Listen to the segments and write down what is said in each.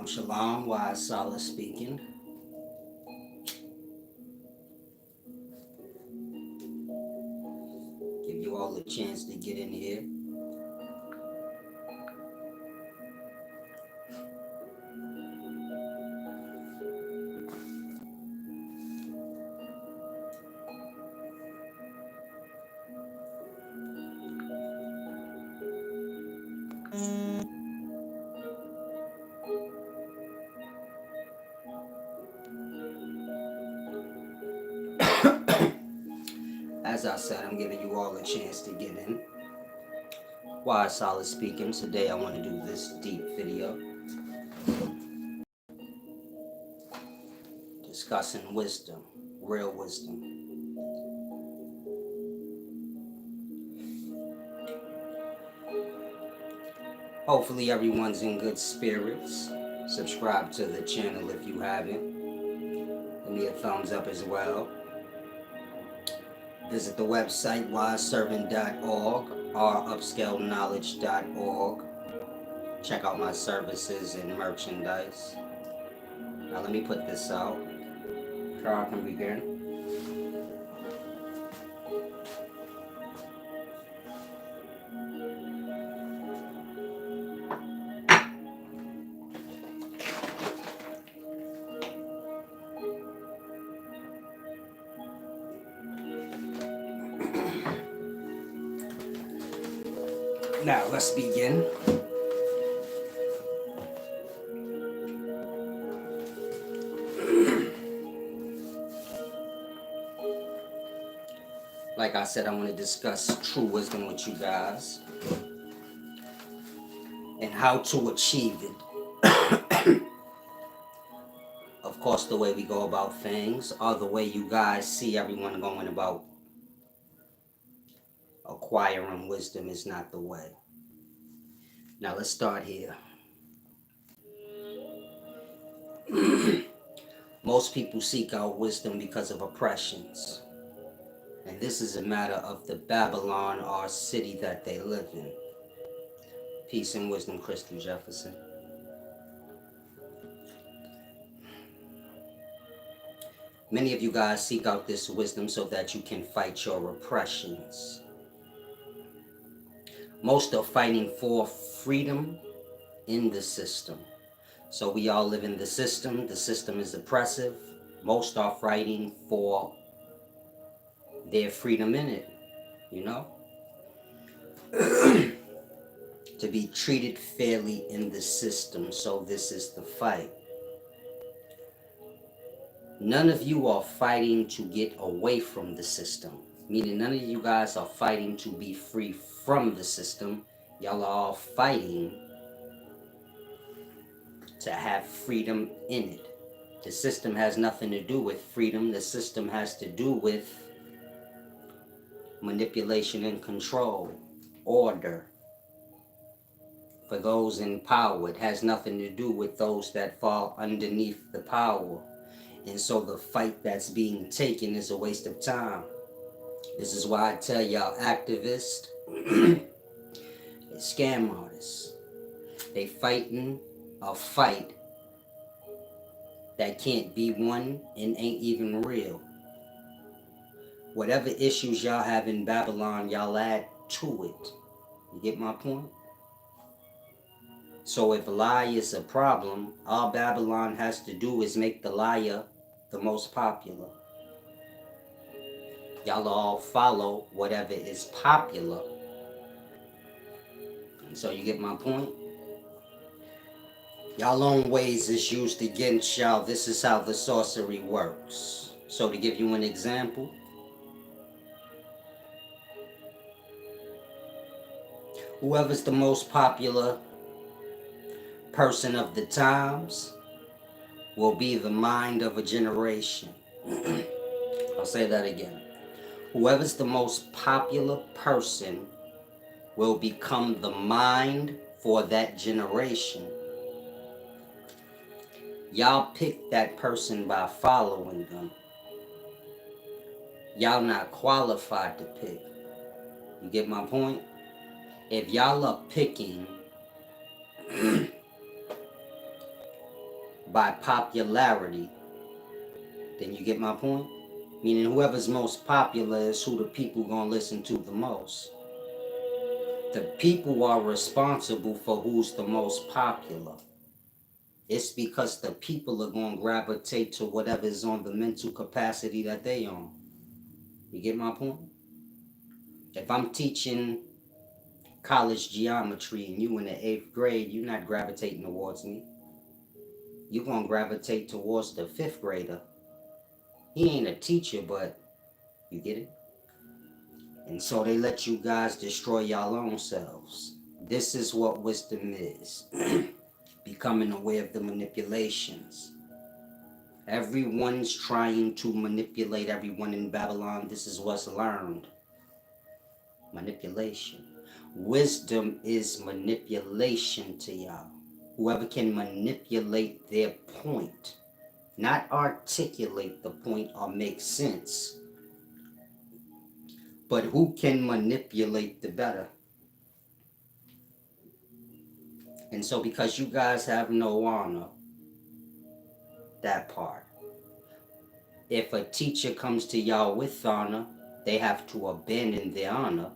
Shalom, shalom. Wise Solid speaking. Give you all a chance to get in here. As I said, I'm giving you all a chance to get in. Wise Solid speaking. Today I want to do this deep video discussing wisdom, real wisdom. Hopefully everyone's in good spirits. Subscribe to the channel if you haven't. Give me a thumbs up as well. Visit the website wiseservant.org or upscaleknowledge.org. Check out my services and merchandise. Now let me put this out. Trial can begin. Now let's begin. Like I said, I want to discuss true wisdom with you guys and how to achieve it. Of course, the way we go about things or the way you guys see everyone going about acquiring wisdom is not the way. Now let's start here. Most people seek out wisdom because of oppressions. And this is a matter of the Babylon or city that they live in. Peace and wisdom, Crystal Jefferson. Many of you guys seek out this wisdom so that you can fight your oppressions. Most are fighting for freedom in the system. So we all live in the system. The system is oppressive. Most are fighting for their freedom in it, you know? To be treated fairly in the system. So this is the fight. None of you are fighting to get away from the system. Meaning none of you guys are fighting to be free from the system. Y'all are all fighting to have freedom in it. The system has nothing to do with freedom. The system has to do with manipulation and control, order. For those in power, it has nothing to do with those that fall underneath the power. And so the fight that's being taken is a waste of time. This is why I tell y'all activists, scam artists, they fighting a fight that can't be won and ain't even real. Whatever issues y'all have in Babylon, y'all add to it. You get my point? So if a lie is a problem, all Babylon has to do is make the liar the most popular. Y'all all follow whatever is popular. And so you get my point? Y'all own ways is used against y'all. This is how the sorcery works. So to give you an example, whoever's the most popular person of the times will be the mind of a generation. I'll say that again. Whoever's the most popular person will become the mind for that generation. Y'all pick that person by following them. Y'all not qualified to pick. You get my point? If y'all are picking by popularity, then you get my point? Meaning whoever's most popular is who the people gonna listen to the most. The people are responsible for who's the most popular. It's because the people are gonna gravitate to whatever's on the mental capacity that they on. You get my point? If I'm teaching college geometry and you in the 8th grade, you're not gravitating towards me. You're gonna gravitate towards the 5th grader. He ain't a teacher, but you get it? And so they let you guys destroy y'all own selves. This is what wisdom is. Becoming aware of the manipulations. Everyone's trying to manipulate everyone in Babylon. This is what's learned. Manipulation. Wisdom is manipulation to y'all. Whoever can manipulate their point, not articulate the point or make sense, but who can manipulate the better. And so because you guys have no honor, that part. If a teacher comes to y'all with honor, they have to abandon their honor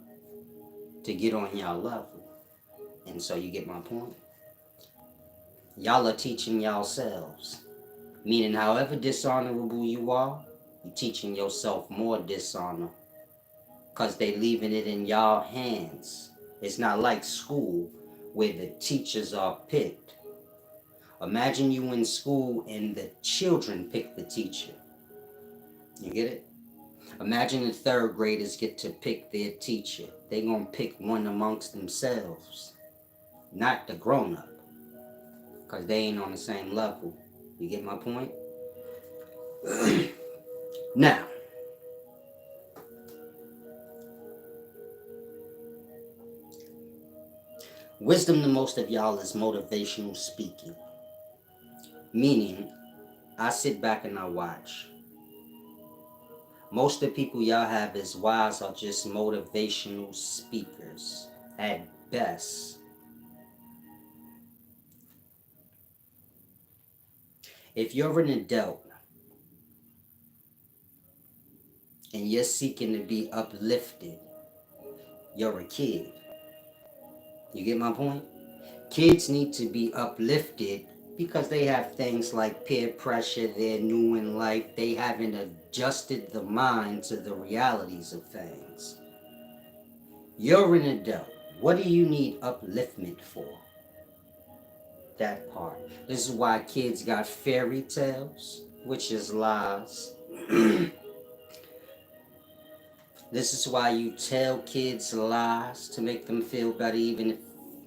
to get on y'all level. And so you get my point? Y'all are teaching yourselves. Meaning however dishonorable you are, you're teaching yourself more dishonor. Because they leaving it in y'all hands. It's not like school where the teachers are picked. Imagine you in school and the children pick the teacher. You get it? Imagine the 3rd graders get to pick their teacher. They gonna pick one amongst themselves, not the grown-up, because they ain't on the same level. You get my point? Now, wisdom to most of y'all is motivational speaking. Meaning, I sit back and I watch. Most of the people y'all have as wise are just motivational speakers at best. If you're an adult and you're seeking to be uplifted, you're a kid. You get my point? Kids need to be uplifted because they have things like peer pressure, they're new in life, they haven't adjusted the mind to the realities of things. You're an adult. What do you need upliftment for? That part. This is why kids got fairy tales, which is lies. This is why you tell kids lies to make them feel better even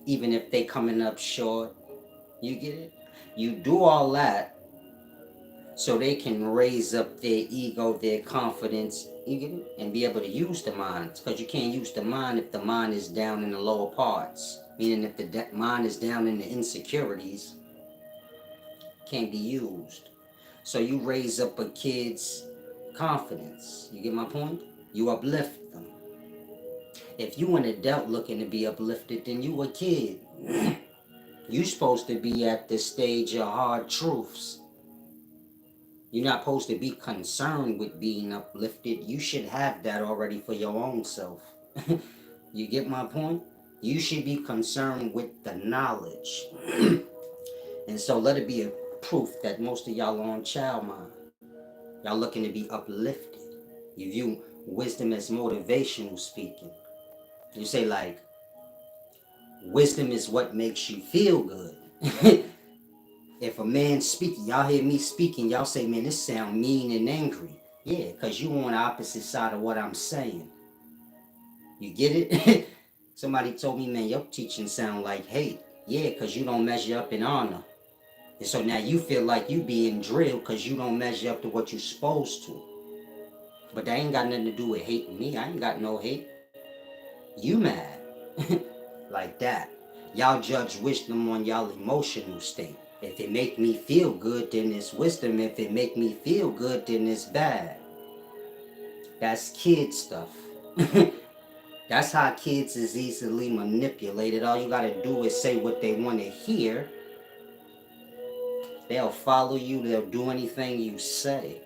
if they coming up short. You get it? You do all that so they can raise up their ego, their confidence, you get it? And be able to use the mind. Because you can't use the mind if the mind is down in the lower parts. Meaning if the mind is down in the insecurities, can't be used. So you raise up a kid's confidence. You get my point? You uplift them. If you an adult looking to be uplifted, then you a kid. You supposed to be at the stage of hard truths. You're not supposed to be concerned with being uplifted. You should have that already for your own self. You get my point? You should be concerned with the knowledge. And so let it be a proof that most of y'all are on child mind. Y'all looking to be uplifted. You view wisdom as motivational speaking. You say like, wisdom is what makes you feel good. If a man speaking, y'all hear me speaking, y'all say, man, this sound mean and angry. Yeah, because you on the opposite side of what I'm saying. You get it? Somebody told me, man, your teaching sound like hate. Yeah, because you don't measure up in honor. And so now you feel like you being drilled because you don't measure up to what you're supposed to. But that ain't got nothing to do with hating me. I ain't got no hate. You mad. Like that. Y'all judge wisdom on y'all emotional state. If it make me feel good, then it's wisdom. If it make me feel good, then it's bad. That's kid stuff. That's how kids is easily manipulated. All you gotta do is say what they want to hear, They'll follow you. They'll do anything you say.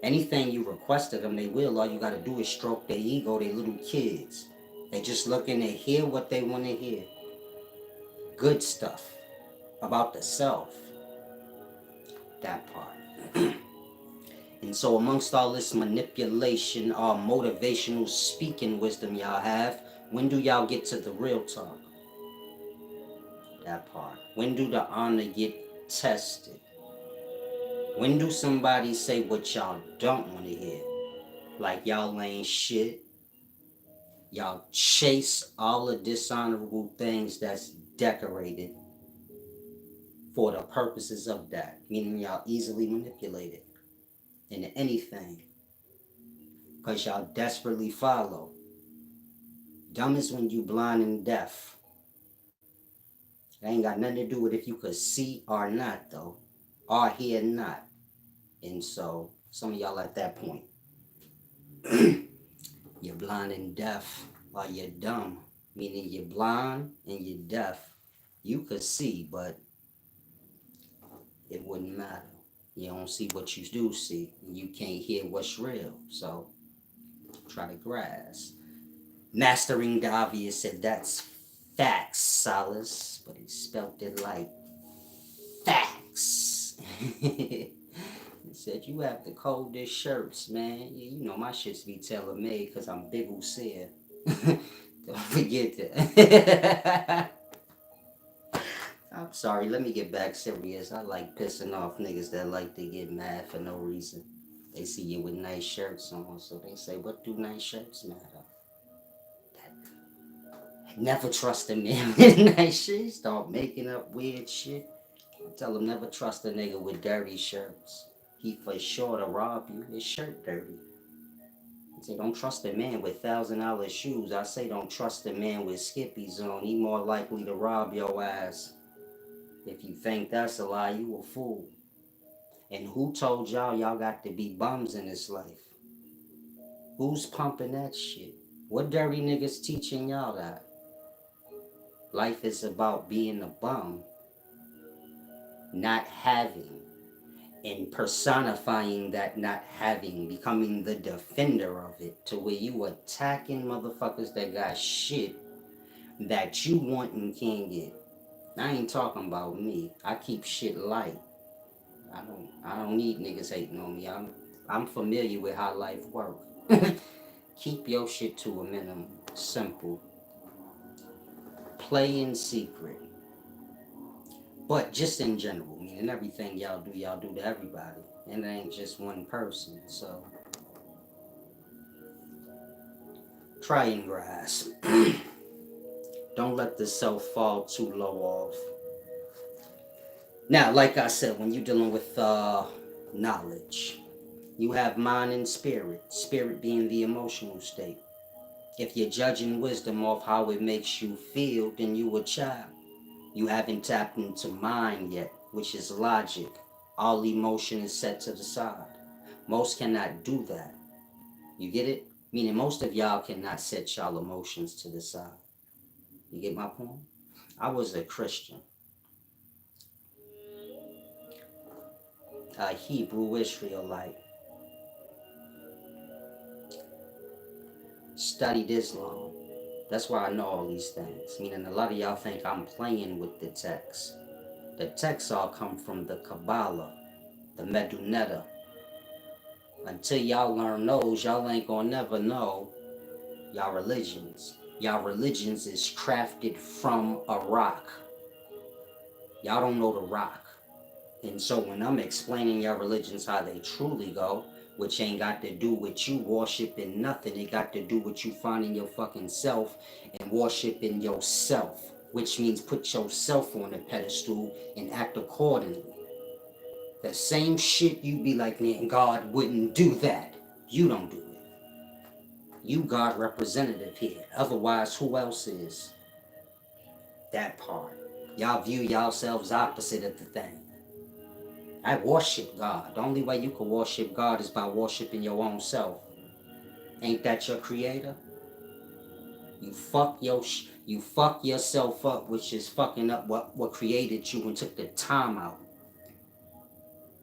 Anything you request of them, they will. All you gotta do is stroke their ego. They little kids. They just looking to hear what they want to hear. Good stuff about the self. That part. And so amongst all this manipulation or motivational speaking wisdom y'all have, when do y'all get to the real talk? That part. When do the honor get tested? When do somebody say what y'all don't want to hear? Like y'all ain't shit. Y'all chase all the dishonorable things that's decorated for the purposes of that. Meaning y'all easily manipulated into anything. Because y'all desperately follow. Dumb is when you blind and deaf. It ain't got nothing to do with if you could see or not, though. Or hear not. And so, some of y'all at that point. You're blind and deaf, or you're dumb. Meaning you're blind and you're deaf. You could see, but it wouldn't matter. You don't see what you do see. And you can't hear what's real. So, try to grasp. Mastering the obvious said that's facts, Solace, but he spelt it like facts. He said, you have the coldest shirts, man. You know my shits be tailor-made because I'm big Usia. Don't forget that. I'm sorry, let me get back serious. I like pissing off niggas that like to get mad for no reason. They see you with nice shirts on, so they say, what do nice shirts matter? Never trust a man with nice shit. Start making up weird shit. Tell him never trust a nigga with dirty shirts. He for sure to rob you. His shirt dirty. I say don't trust a man with $1,000 shoes. I say don't trust a man with Skippies on. He more likely to rob your ass. If you think that's a lie, you a fool. And who told y'all got to be bums in this life? Who's pumping that shit? What dirty niggas teaching y'all that? Life is about being a bum, not having, and personifying that not having, becoming the defender of it, to where you attacking motherfuckers that got shit that you want and can't get. I ain't talking about me. I keep shit light. I don't need niggas hating on me. I'm familiar with how life works. Keep your shit to a minimum. Simple. Play in secret. But just in general, meaning everything y'all do to everybody. And it ain't just one person. So try and grasp. Don't let the self fall too low off. Now, like I said, when you're dealing with knowledge, you have mind and spirit. Spirit being the emotional state. If you're judging wisdom off how it makes you feel, then you a child. You haven't tapped into mind yet, which is logic. All emotion is set to the side. Most cannot do that. You get it? Meaning most of y'all cannot set y'all emotions to the side. You get my point? I was a Christian, a Hebrew Israelite, studied Islam. That's why I know all these things. Meaning a lot of y'all think I'm playing with the text. The texts all come from the Kabbalah, the Medunetta. Until y'all learn those, y'all ain't gonna never know y'all religions. Y'all religions is crafted from a rock. Y'all don't know the rock. And so when I'm explaining your religions how they truly go, which ain't got to do with you worshiping nothing, it got to do with you finding your fucking self and worshiping yourself, which means put yourself on a pedestal and act accordingly. The same shit you be like, man, God wouldn't do that. You don't do it. You God representative here. Otherwise, who else is? That part. Y'all view yourselves opposite of the thing. I worship God. The only way you can worship God is by worshiping your own self. Ain't that your creator? You fuck yourself up, which is fucking up what created you and took the time out.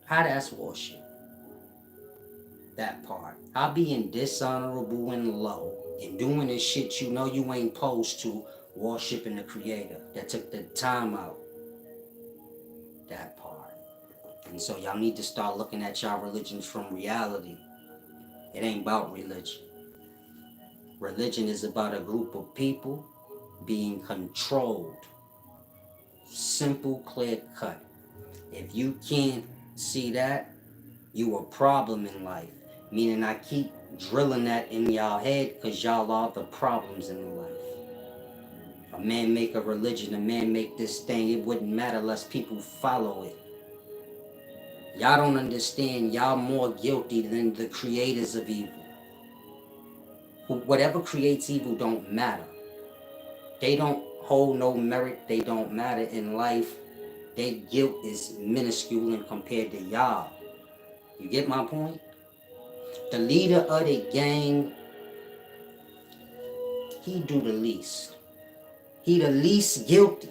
How that's worship? That part. How being dishonorable and low and doing this shit you know you ain't supposed to, worshiping the creator that took the time out. That part. And so y'all need to start looking at y'all religions from reality. It ain't about religion. Religion is about a group of people being controlled. Simple, clear cut. If you can't see that, you a problem in life. Meaning I keep drilling that in y'all head because y'all are the problems in life. A man make a religion, a man make this thing, it wouldn't matter unless people follow it. Y'all don't understand, y'all more guilty than the creators of evil. Whatever creates evil don't matter. They don't hold no merit, they don't matter in life. Their guilt is minuscule and compared to y'all. You get my point? The leader of the gang, he do the least. He the least guilty.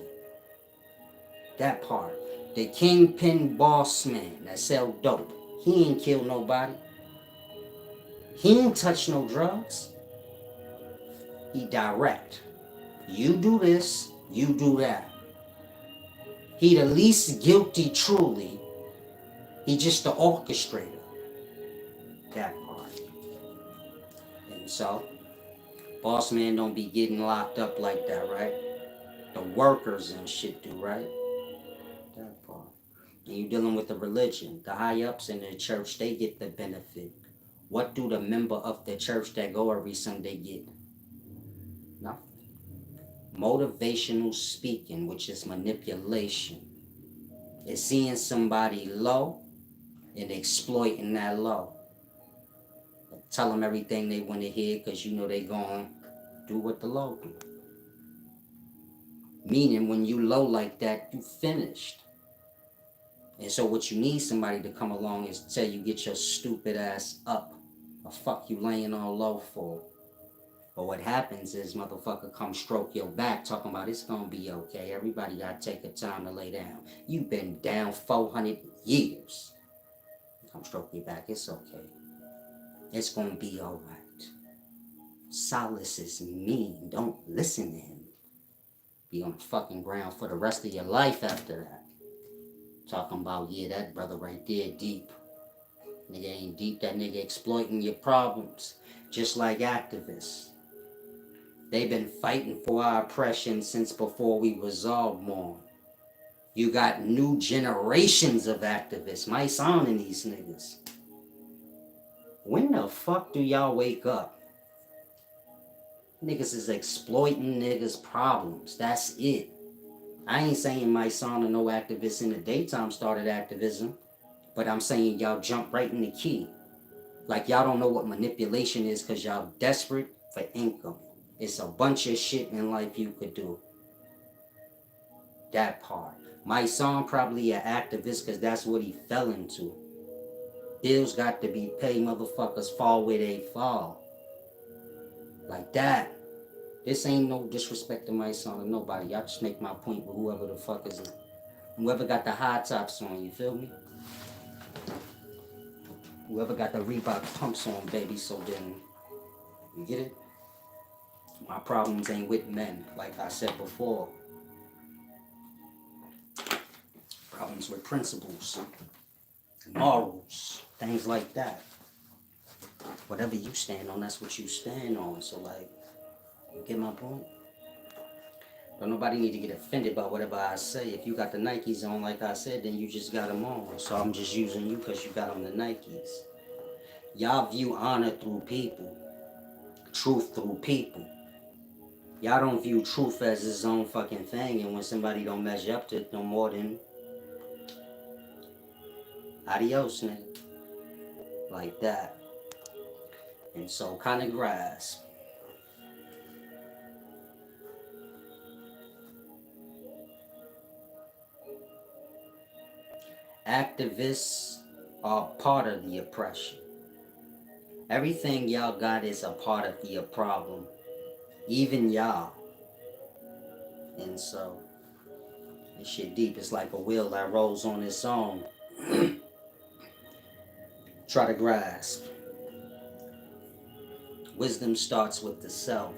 That part. The kingpin boss man that sell dope. He ain't kill nobody. He ain't touch no drugs. He direct. You do this, you do that. He the least guilty truly. He just the orchestrator. That part. And so, boss man don't be getting locked up like that, right? The workers and shit do, right? That part. And you dealing with the religion. The high ups in the church, they get the benefit. What do the member of the church that go every Sunday get? Nothing. Motivational speaking, which is manipulation, is seeing somebody low and exploiting that low. Tell them everything they want to hear because you know they going to do what the low do. Meaning when you low like that, you finished. And so what you need somebody to come along is tell you get your stupid ass up. Or fuck you laying all low for. But what happens is motherfucker come stroke your back talking about it's gonna be okay. Everybody gotta take a time to lay down. You've been down 400 years. Come stroke your back, it's okay. It's gonna be alright. Solace is mean. Don't listen to him. Be on the fucking ground for the rest of your life after that. Talking about, yeah, that brother right there deep. Nigga ain't deep, that nigga exploiting your problems. Just like activists. They've been fighting for our oppression since before we was all born. You got new generations of activists. My son and these niggas. When the fuck do y'all wake up? Niggas is exploiting niggas' problems. That's it. I ain't saying my son or no activists in the daytime started activism, but I'm saying y'all jump right in the key. Like y'all don't know what manipulation is because y'all desperate for income. It's a bunch of shit in life you could do. That part. My son probably an activist because that's what he fell into. Bills got to be paid, motherfuckers fall where they fall. Like that. This ain't no disrespect to my son or nobody. Y'all just make my point with whoever the fuck is it. Whoever got the high tops on, you feel me? Whoever got the Reebok pumps on, baby, so then, you get it? My problems ain't with men, like I said before. Problems with principles, morals, things like that. Whatever you stand on, that's what you stand on. So, like, you get my point? Don't nobody need to get offended by whatever I say. If you got the Nikes on, like I said, then you just got them on. So I'm just using you because you got on the Nikes. Y'all view honor through people, truth through people. Y'all don't view truth as its own fucking thing, and when somebody don't measure up to it no more than adios, nigga. Like that. And so kind of grasp. Activists are part of the oppression. Everything y'all got is a part of the problem. Even y'all. And so, this shit deep. It's like a wheel that rolls on its own. Try to grasp. Wisdom starts with the self.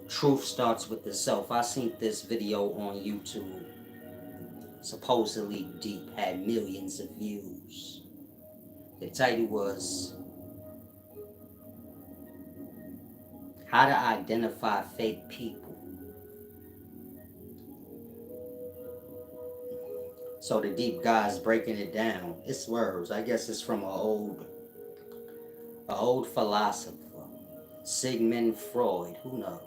Truth starts with the self. I seen this video on YouTube, supposedly deep, had millions of views. The title was How to Identify Fake People. So the deep guy's breaking it down. It's words. I guess it's from a old philosopher, Sigmund Freud. Who knows?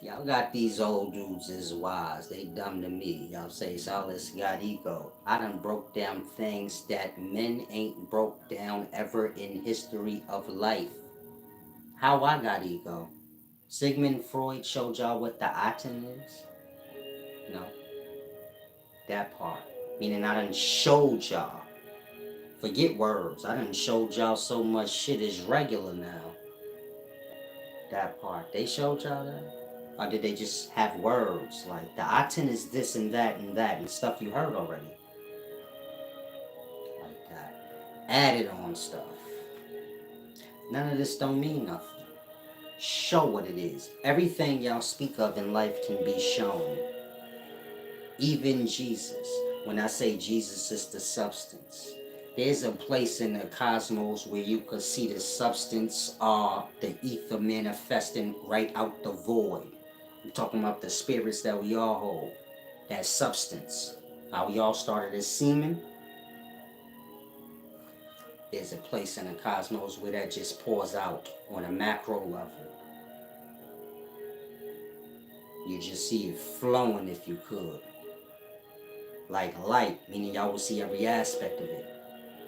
Y'all got these old dudes as wise. They dumb to me. Y'all say Solus got ego. I done broke down things that men ain't broke down ever in history of life. How I got ego? Sigmund Freud showed y'all what the atom is? No, that part. Meaning I done showed y'all. Forget words. I done showed y'all so much shit is regular now. That part. They showed y'all that? Or did they just have words? Like the atom is this and that and stuff you heard already. Like that. Added on stuff. None of this don't mean nothing. Show what it is. Everything y'all speak of in life can be shown. Even Jesus. When I say Jesus is the substance, there's a place in the cosmos where you could see the substance or the ether manifesting right out the void. I'm talking about the spirits that we all hold. That substance. How we all started as semen. There's a place in the cosmos where that just pours out on a macro level. You just see it flowing if you could. Like light, meaning y'all will see every aspect of it.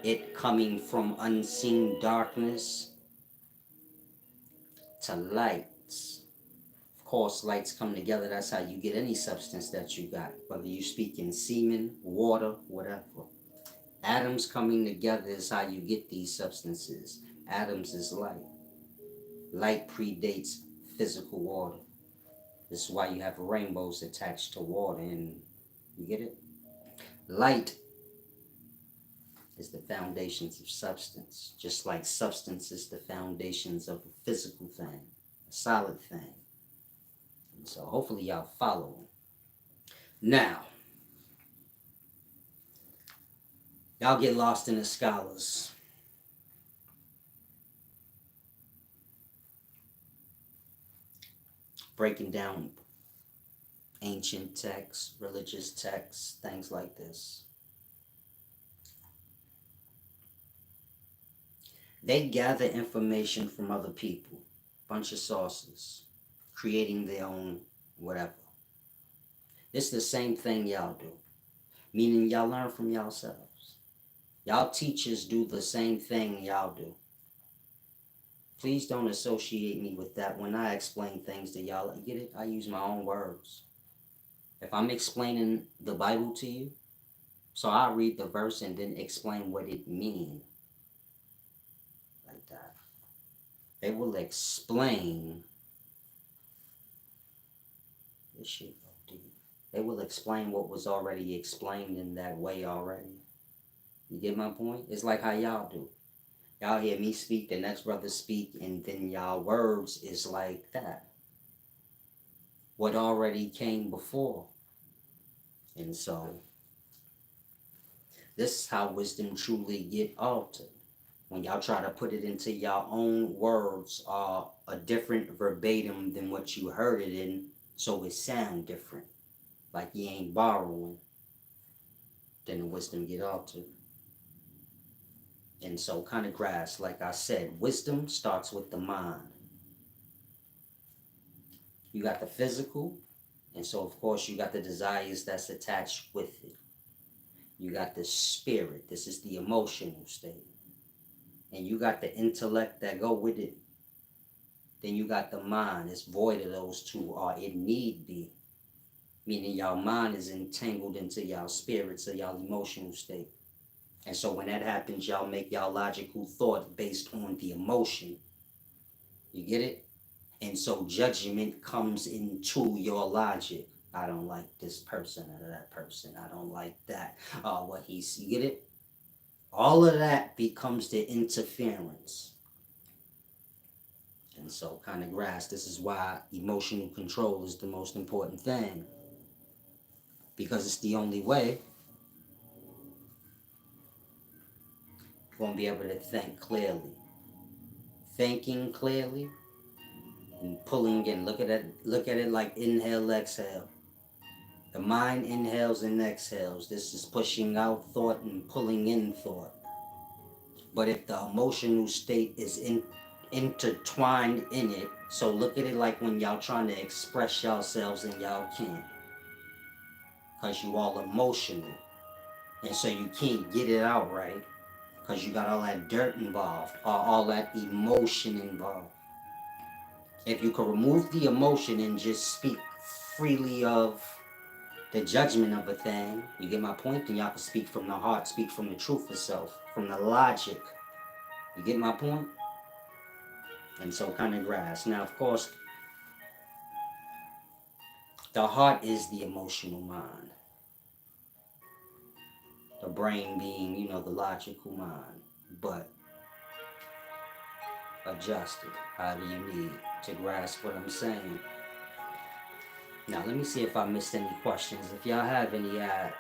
It coming from unseen darkness to lights. Of course, lights come together. That's how you get any substance that you got, whether you speak in semen, water, whatever. Atoms coming together is how you get these substances. Atoms is light. Light predates physical water. This is why you have rainbows attached to water, and you get it? Light is the foundations of substance, just like substance is the foundations of a physical thing, a solid thing. And so hopefully y'all follow. Now, y'all get lost in the scholars. Breaking down ancient texts, religious texts, things like this. They gather information from other people, bunch of sources, creating their own whatever. It's the same thing y'all do, meaning y'all learn from yourselves. Y'all teachers do the same thing y'all do. Please don't associate me with that when I explain things to y'all. Get it? I use my own words. If I'm explaining the Bible to you, so I read the verse and then explain what it means. Like that. They will explain this shit, dude. They will explain what was already explained in that way already. You get my point? It's like how y'all do. Y'all hear me speak, the next brother speak, and then y'all words is like that. What already came before. And so, this is how wisdom truly get altered. When y'all try to put it into your own words or a different verbatim than what you heard it in, so it sound different. Like you ain't borrowing, then the wisdom get altered. And so kind of grasp, like I said, wisdom starts with the mind. You got the physical, and so of course you got the desires that's attached with it. You got the spirit, this is the emotional state. And you got the intellect that go with it. Then you got the mind, it's void of those two, or it need be. Meaning y'all mind is entangled into y'all spirit, so y'all emotional state. And so when that happens, y'all make y'all logical thought based on the emotion. You get it? And so judgment comes into your logic. I don't like this person or that person. I don't like that. What he's, you get it? All of that becomes the interference. And so, kind of grasp, this is why emotional control is the most important thing. Because it's the only way you're going to be able to think clearly. Thinking clearly and pulling in. Look at it like inhale, exhale. The mind inhales and exhales. This is pushing out thought and pulling in thought. But if the emotional state is intertwined in it, so look at it like when y'all trying to express yourselves and y'all can't. Because you all emotional. And so you can't get it out right. Because you got all that dirt involved, or all that emotion involved. If you could remove the emotion and just speak freely of the judgment of a thing, you get my point? Then y'all can speak from the heart, speak from the truth of self, from the logic. You get my point? And so kind of grasp. Now, of course, the heart is the emotional mind. The brain being, the logical mind. But adjust it however you need to grasp what I'm saying. Now, let me see if I missed any questions. If y'all have any, ask.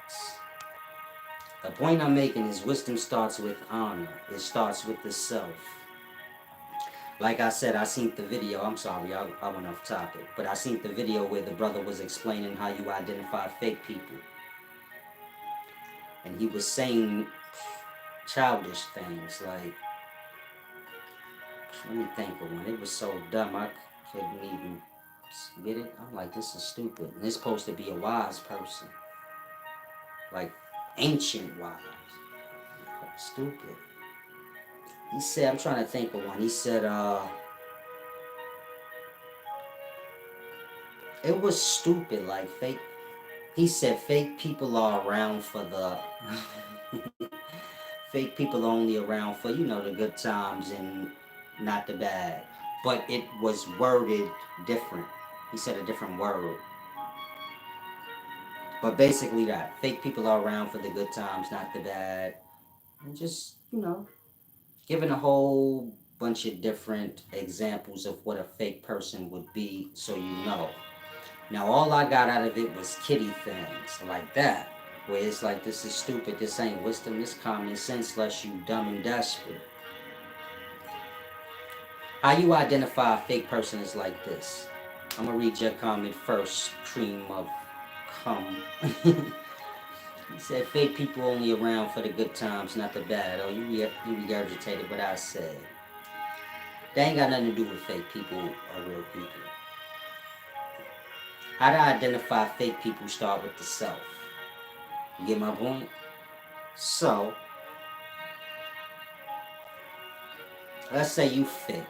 The point I'm making is wisdom starts with honor. It starts with the self. Like I said, I seen the video. I'm sorry, I went off topic. But I seen the video where the brother was explaining how you identify fake people. And he was saying childish things like, let me think of one. It was so dumb I couldn't even get it. I'm like, this is stupid. And it's supposed to be a wise person. Like, ancient wise. Stupid. He said, I'm trying to think of one. He said, it was stupid, like fake. He said, fake people are around for the. Fake people are only around for, the good times and not the bad. But it was worded different. He said a different word. But basically, that fake people are around for the good times, not the bad. And just, giving a whole bunch of different examples of what a fake person would be, so you know. Now, all I got out of it was kitty things like that, where it's like, this is stupid, this ain't wisdom, this common sense, less you dumb and desperate. How you identify a fake person is like this. I'm gonna read your comment first, cream of cum. He said, fake people only around for the good times, not the bad. Oh, you regurgitated what I said. That ain't got nothing to do with fake people or real people. How to identify fake people start with the self. You get my point? So, let's say you fake.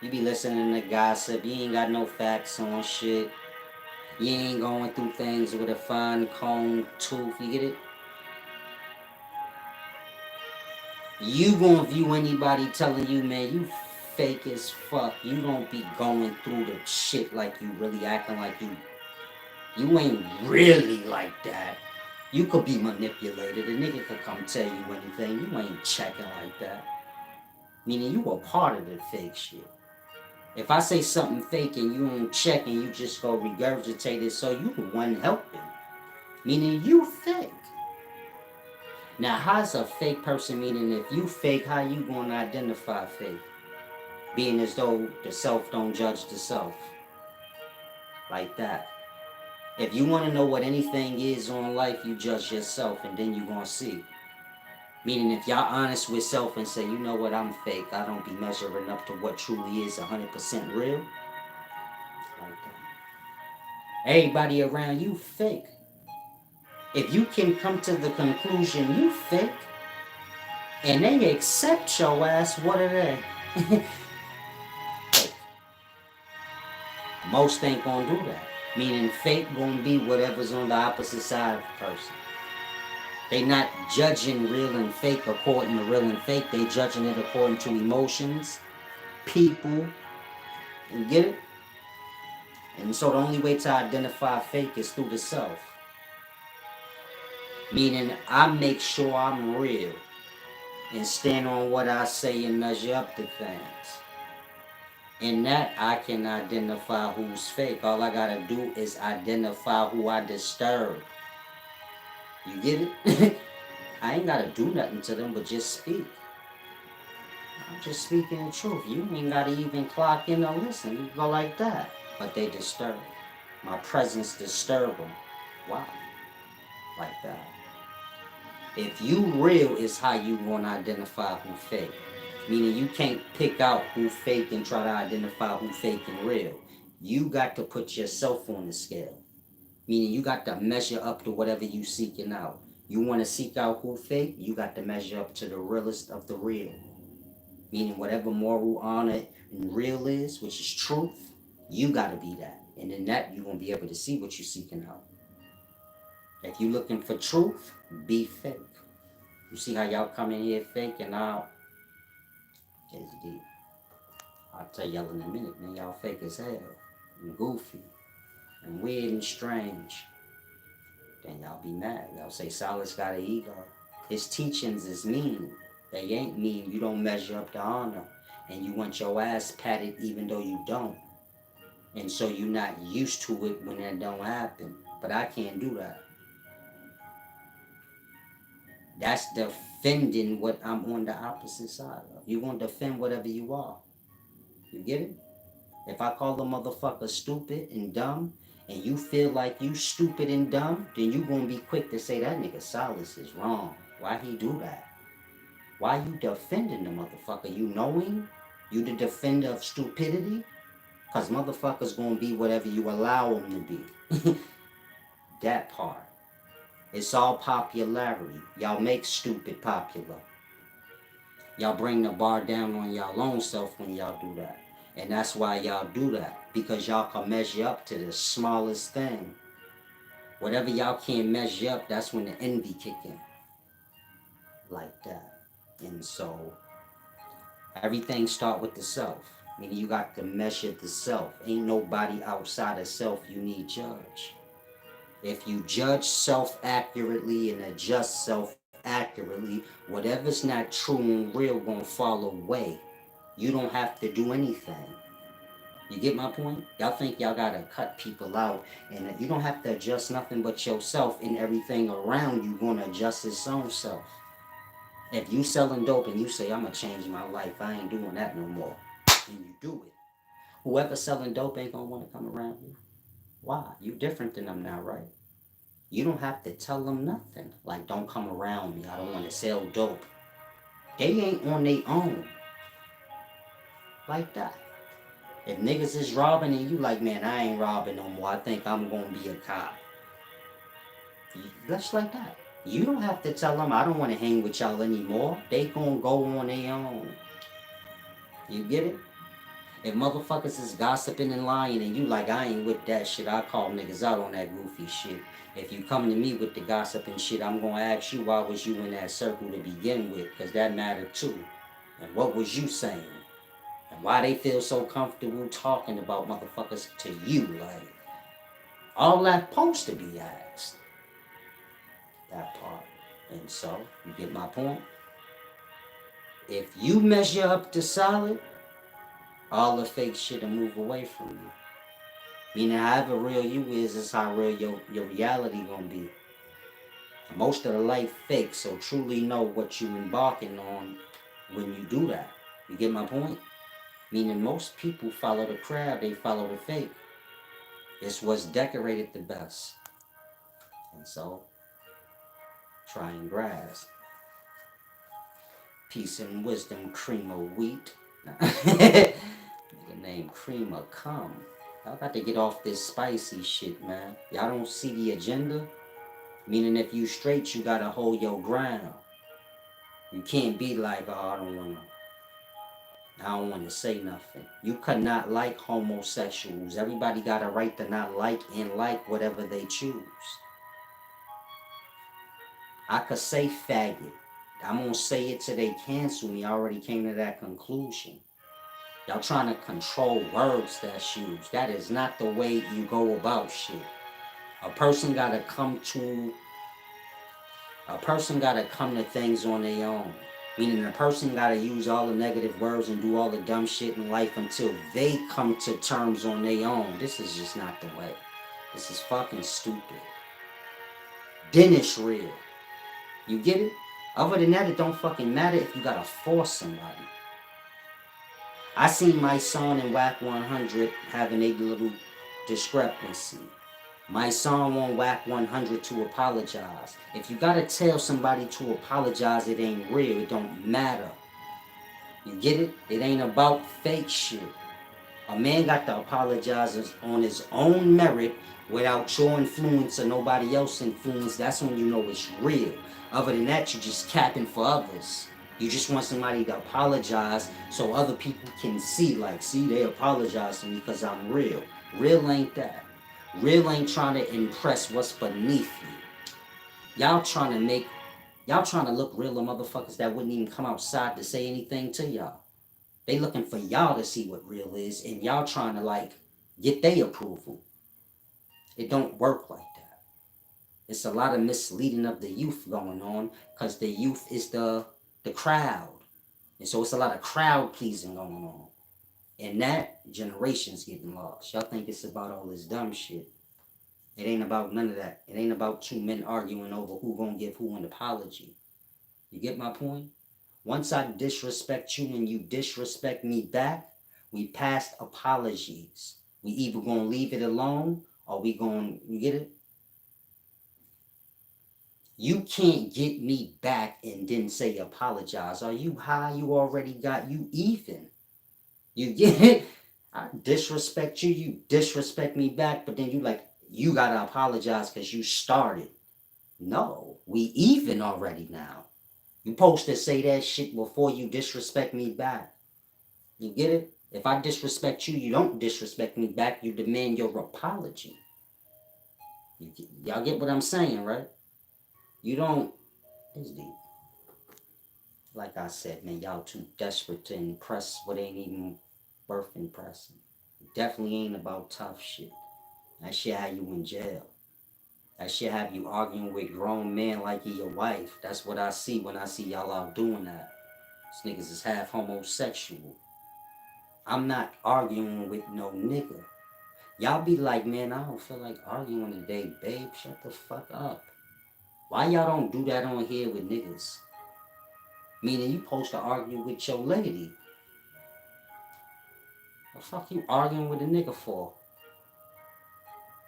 You be listening to gossip. You ain't got no facts on shit. You ain't going through things with a fine comb tooth. You get it? You gonna view anybody telling you, man, you fake as fuck. You don't be going through the shit like you really acting like you ain't really like that. You could be manipulated. A nigga could come tell you anything. You ain't checking like that. Meaning you a part of the fake shit. If I say something fake and you don't check and you just go regurgitate it, so you the one helping. Meaning you fake. Now, how's a fake person? Meaning if you fake, how you gonna identify fake? Being as though the self don't judge the self. Like that. If you want to know what anything is on life, you judge yourself and then you gonna see. Meaning if y'all honest with self and say, you know what, I'm fake. I don't be measuring up to what truly is 100% real. Like that. Everybody around you fake. If you can come to the conclusion you fake, and they accept your ass, what are they? Fake. Most ain't gonna do that. Meaning fake gonna be whatever's on the opposite side of the person. They not judging real and fake according to real and fake. They judging it according to emotions, people. You get it? And so the only way to identify fake is through the self. Meaning I make sure I'm real. and stand on what I say and measure up to things. In that, I can identify who's fake. All I gotta do is identify who I disturb. You get it? I ain't gotta do nothing to them but just speak. I'm just speaking the truth. You ain't gotta even clock in or listen. You go like that. But they disturb. My presence disturb them. Why? Like that. If you real is how you gonna identify who fake. Meaning you can't pick out who fake and try to identify who fake and real. You got to put yourself on the scale. Meaning you got to measure up to whatever you seeking out. You want to seek out who fake, you got to measure up to the realest of the real. Meaning whatever moral honor and real is, which is truth, you got to be that. And in that, you're going to be able to see what you're seeking out. If you're looking for truth, be fake. You see how y'all come in here fake and out? It's deep. I'll tell y'all in a minute, man. Y'all fake as hell and goofy and weird and strange. Then y'all be mad. Y'all say Silas got an ego. His teachings is mean. They ain't mean. You don't measure up to honor. And you want your ass patted even though you don't. And so you're not used to it when that don't happen. But I can't do that. That's defending what I'm on the opposite side of. You're going to defend whatever you are. You get it? If I call a motherfucker stupid and dumb, and you feel like you stupid and dumb, then you gonna be quick to say that nigga Silas is wrong. Why he do that? Why you defending the motherfucker? You knowing? You the defender of stupidity? Cause motherfuckers gonna be whatever you allow them to be. That part. It's all popularity. Y'all make stupid popular. Y'all bring the bar down on y'all own self when y'all do that. And that's why y'all do that. Because y'all can measure up to the smallest thing. Whatever y'all can't measure up, that's when the envy kick in. Like that. And so, everything start with the self. Meaning you got to measure the self. Ain't nobody outside of self you need judge. If you judge self accurately and adjust self accurately, whatever's not true and real gonna fall away. You don't have to do anything. You get my point? Y'all think y'all gotta cut people out, and you don't have to adjust nothing but yourself, and everything around you gonna adjust its own self. If you selling dope and you say, I'm gonna change my life, I ain't doing that no more, and you do it. Whoever selling dope ain't gonna wanna come around you. Why? You different than them now, right? You don't have to tell them nothing. Like, don't come around me, I don't wanna sell dope. They ain't on their own. Like that. If niggas is robbing and you like, man, I ain't robbing no more. I think I'm gonna be a cop. Just like that. You don't have to tell them I don't want to hang with y'all anymore. They gonna go on their own. You get it? If motherfuckers is gossiping and lying and you like, I ain't with that shit, I call niggas out on that goofy shit. If you come to me with the gossiping shit, I'm gonna ask you why was you in that circle to begin with, because that mattered too. And what was you saying? And why they feel so comfortable talking about motherfuckers to you, like all that supposed to be asked. That part. And so, you get my point? If you measure up to solid, all the fake shit will move away from you. Meaning however real you is how real your reality gonna be. Most of the life fake, so truly know what you embarking on when you do that. You get my point? Meaning most people follow the crowd, they follow the fake. It's what's decorated the best. And so, try and grasp. Peace and wisdom, cream of wheat. The name cream of cum. Y'all got to get off this spicy shit, man. Y'all don't see the agenda? Meaning if you straight, you gotta hold your ground. You can't be like, oh, I don't wanna say nothing. You could not like homosexuals. Everybody got a right to not like and like whatever they choose. I could say faggot. I'm gonna say it till they cancel me. I already came to that conclusion. Y'all trying to control words that's used. That is not the way you go about shit. A person gotta come to things on their own. Meaning a person gotta use all the negative words and do all the dumb shit in life until they come to terms on their own. This is just not the way. This is fucking stupid. Then it's real. You get it? Other than that, it don't fucking matter if you gotta force somebody. I seen my song and Whack 100 having a little discrepancy. My song on Whack 100 to apologize. If you gotta tell somebody to apologize, it ain't real. It don't matter. You get it? It ain't about fake shit. A man got to apologize on his own merit without your influence or nobody else's influence. That's when you know it's real. Other than that, you just capping for others. You just want somebody to apologize so other people can see, like, see, they apologize to me because I'm real. Real ain't that. Real ain't trying to impress what's beneath you. Y'all trying to look real to motherfuckers that wouldn't even come outside to say anything to y'all. They looking for y'all to see what real is, and y'all trying to like get their approval. It don't work like that. It's a lot of misleading of the youth going on because the youth is the crowd. And so it's a lot of crowd pleasing going on. And that generation's getting lost. Y'all think it's about all this dumb shit. It ain't about none of that. It ain't about two men arguing over who gonna give who an apology. You get my point? Once I disrespect you and you disrespect me back, we past apologies. We either gonna leave it alone or we gonna, you get it? You can't get me back and then say apologize. Are you high? You already got you even. You get it? I disrespect you, you disrespect me back, but then you like, you gotta apologize because you started. No, we even already now. You supposed to say that shit before you disrespect me back. You get it? If I disrespect you, you don't disrespect me back. You demand your apology. Y'all get what I'm saying, right? You don't. It's deep. Like I said, man, y'all too desperate to impress what ain't even worth impressing. It definitely ain't about tough shit. That shit have you in jail. That shit have you arguing with grown men like he your wife. That's what I see when I see y'all out doing that. These niggas is half homosexual. I'm not arguing with no nigga. Y'all be like, man, I don't feel like arguing today, babe. Shut the fuck up. Why y'all don't do that on here with niggas? Meaning you supposed to argue with your lady. The fuck you arguing with a nigga for?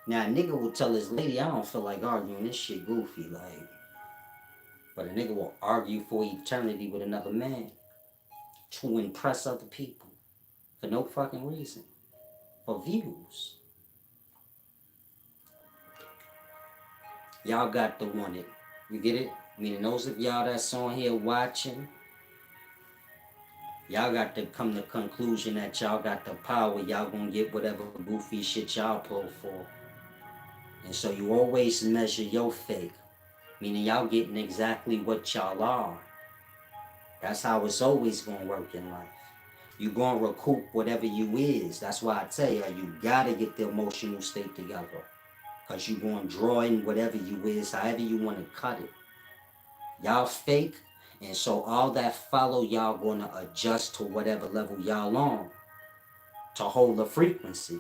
Now a nigga will tell his lady, I don't feel like arguing, this shit goofy, like. But a nigga will argue for eternity with another man to impress other people for no fucking reason. For views. Y'all got to want it. You get it? Meaning those of y'all that's on here watching, y'all got to come to the conclusion that y'all got the power. Y'all gonna get whatever goofy shit y'all pull for. And so you always measure your fake. Meaning y'all getting exactly what y'all are. That's how it's always gonna work in life. You gonna recoup whatever you is. That's why I tell you gotta get the emotional state together. Cause you gonna draw in whatever you is, however you wanna cut it. Y'all fake, and so all that follow, y'all gonna adjust to whatever level y'all on to hold the frequency.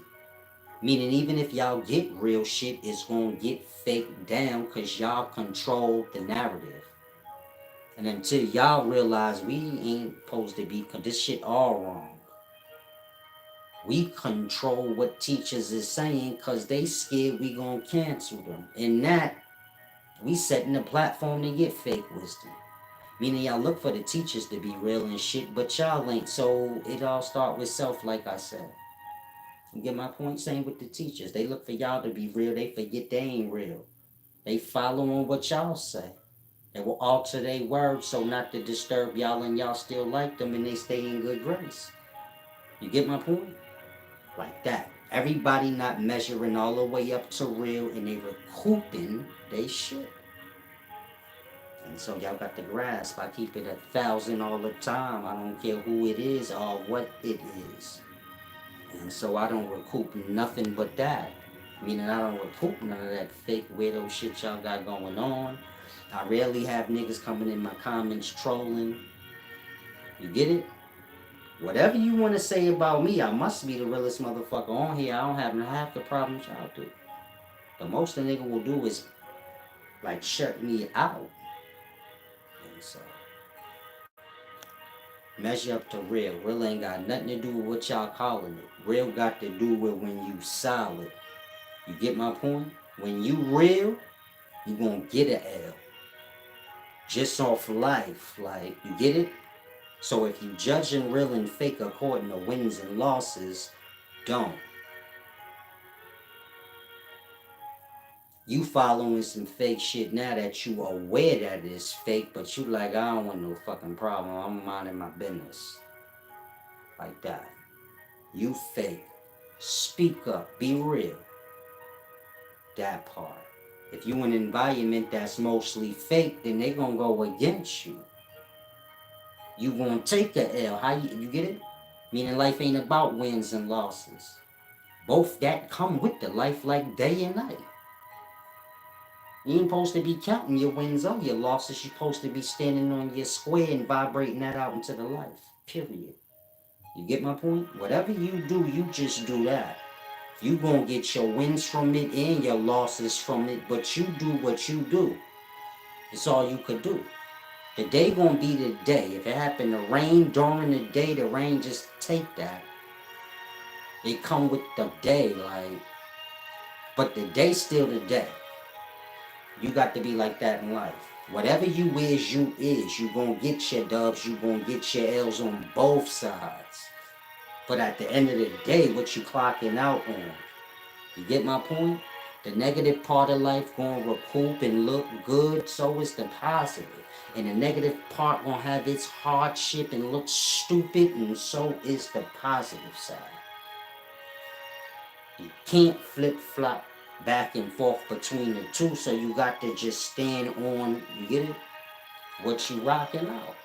Meaning even if y'all get real shit, it's gonna get fake down because y'all control the narrative. And until y'all realize we ain't supposed to be, cause this shit all wrong. We control what teachers is saying because they scared we gonna cancel them. And that, we setting the platform to get fake wisdom. Meaning y'all look for the teachers to be real and shit, but y'all ain't. So it all start with self, like I said. You get my point? Same with the teachers. They look for y'all to be real. They forget they ain't real. They follow on what y'all say. They will alter their words so not to disturb y'all and y'all still like them and they stay in good grace. You get my point? Like that. Everybody not measuring all the way up to real and they recouping they shit. And so y'all got to grasp. I keep it 1,000 all the time. I don't care who it is or what it is. And so I don't recoup nothing but that. Meaning I don't recoup none of that fake weirdo shit y'all got going on. I rarely have niggas coming in my comments trolling. You get it? Whatever you want to say about me, I must be the realest motherfucker on here. I don't have half the problems y'all do. The most a nigga will do is like shut me out. And so measure up to real. Real ain't got nothing to do with what y'all calling it. Real got to do with when you solid. You get my point? When you real, you gonna get an L. Just off life. Like, you get it? So if you judging real and fake according to wins and losses, don't. You following some fake shit now that you aware that it's fake, but you like, I don't want no fucking problem. I'm minding my business. Like that. You fake. Speak up. Be real. That part. If you in an environment that's mostly fake, then they gonna go against you. You gonna take a L. How you get it? Meaning life ain't about wins and losses. Both that come with the life like day and night. You ain't supposed to be counting your wins or your losses. You're supposed to be standing on your square and vibrating that out into the life. Period. You get my point? Whatever you do, you just do that. You gonna get your wins from it and your losses from it, but you do what you do. It's all you could do. The day gonna be the day. If it happened to rain during the day, the rain just take that. It come with the day, like, but the day still the day. You got to be like that in life. Whatever you is, you is. You gonna get your dubs, you gonna get your L's on both sides. But at the end of the day, what you clocking out on? You get my point? The negative part of life gonna recoup and look good, so is the positive. And the negative part gonna have its hardship and look stupid, and so is the positive side. You can't flip flop back and forth between the two, so you got to just stand on, you get it? What you rocking out.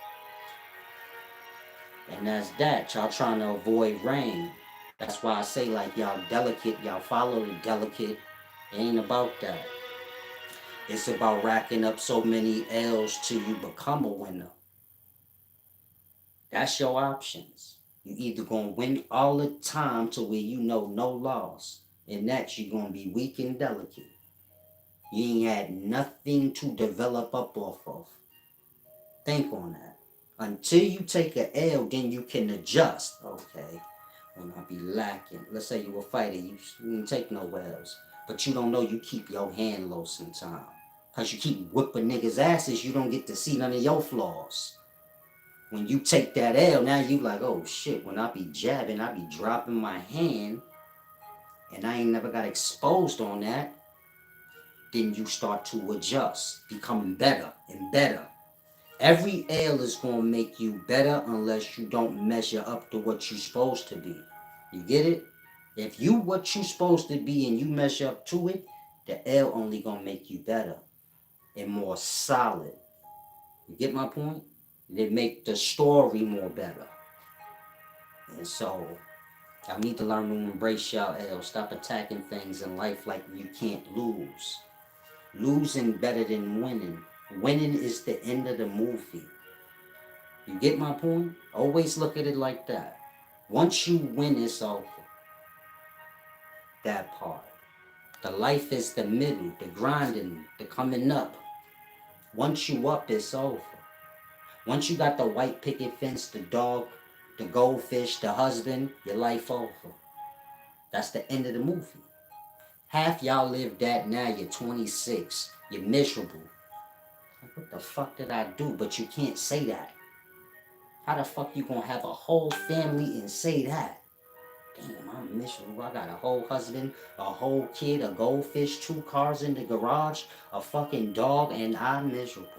And that's that. Y'all trying to avoid rain. That's why I say, like, y'all delicate, y'all follow the delicate. It ain't about that. It's about racking up so many L's till you become a winner. That's your options. You either gonna win all the time to where you know no loss. And that you gonna be weak and delicate. You ain't had nothing to develop up off of. Think on that. Until you take a L, then you can adjust. Okay, when I be lacking. Let's say you a fighter, you didn't take no L's. But you don't know you keep your hand low sometimes. Cause you keep whipping niggas' asses, you don't get to see none of your flaws. When you take that L, now you like, oh shit, when I be jabbing, I be dropping my hand, and I ain't never got exposed on that. Then you start to adjust, becoming better and better. Every L is going to make you better unless you don't measure up to what you're supposed to be. You get it? If you what you supposed to be and you measure up to it, the L only going to make you better and more solid. You get my point? They make the story more better. And so, I need to learn to embrace y'all L. Stop attacking things in life like you can't lose. Losing better than winning. Winning is the end of the movie. You get my point? Always look at it like that. Once you win, it's over. That part. The life is the middle, the grinding, the coming up. Once you up, it's over. Once you got the white picket fence, the dog, the goldfish, the husband, your life over. That's the end of the movie. Half y'all live that now, you're 26. You're miserable. Like, what the fuck did I do? But you can't say that. How the fuck you gonna have a whole family and say that? Damn, I'm miserable. I got a whole husband, a whole kid, a goldfish, 2 cars in the garage, a fucking dog, and I'm miserable.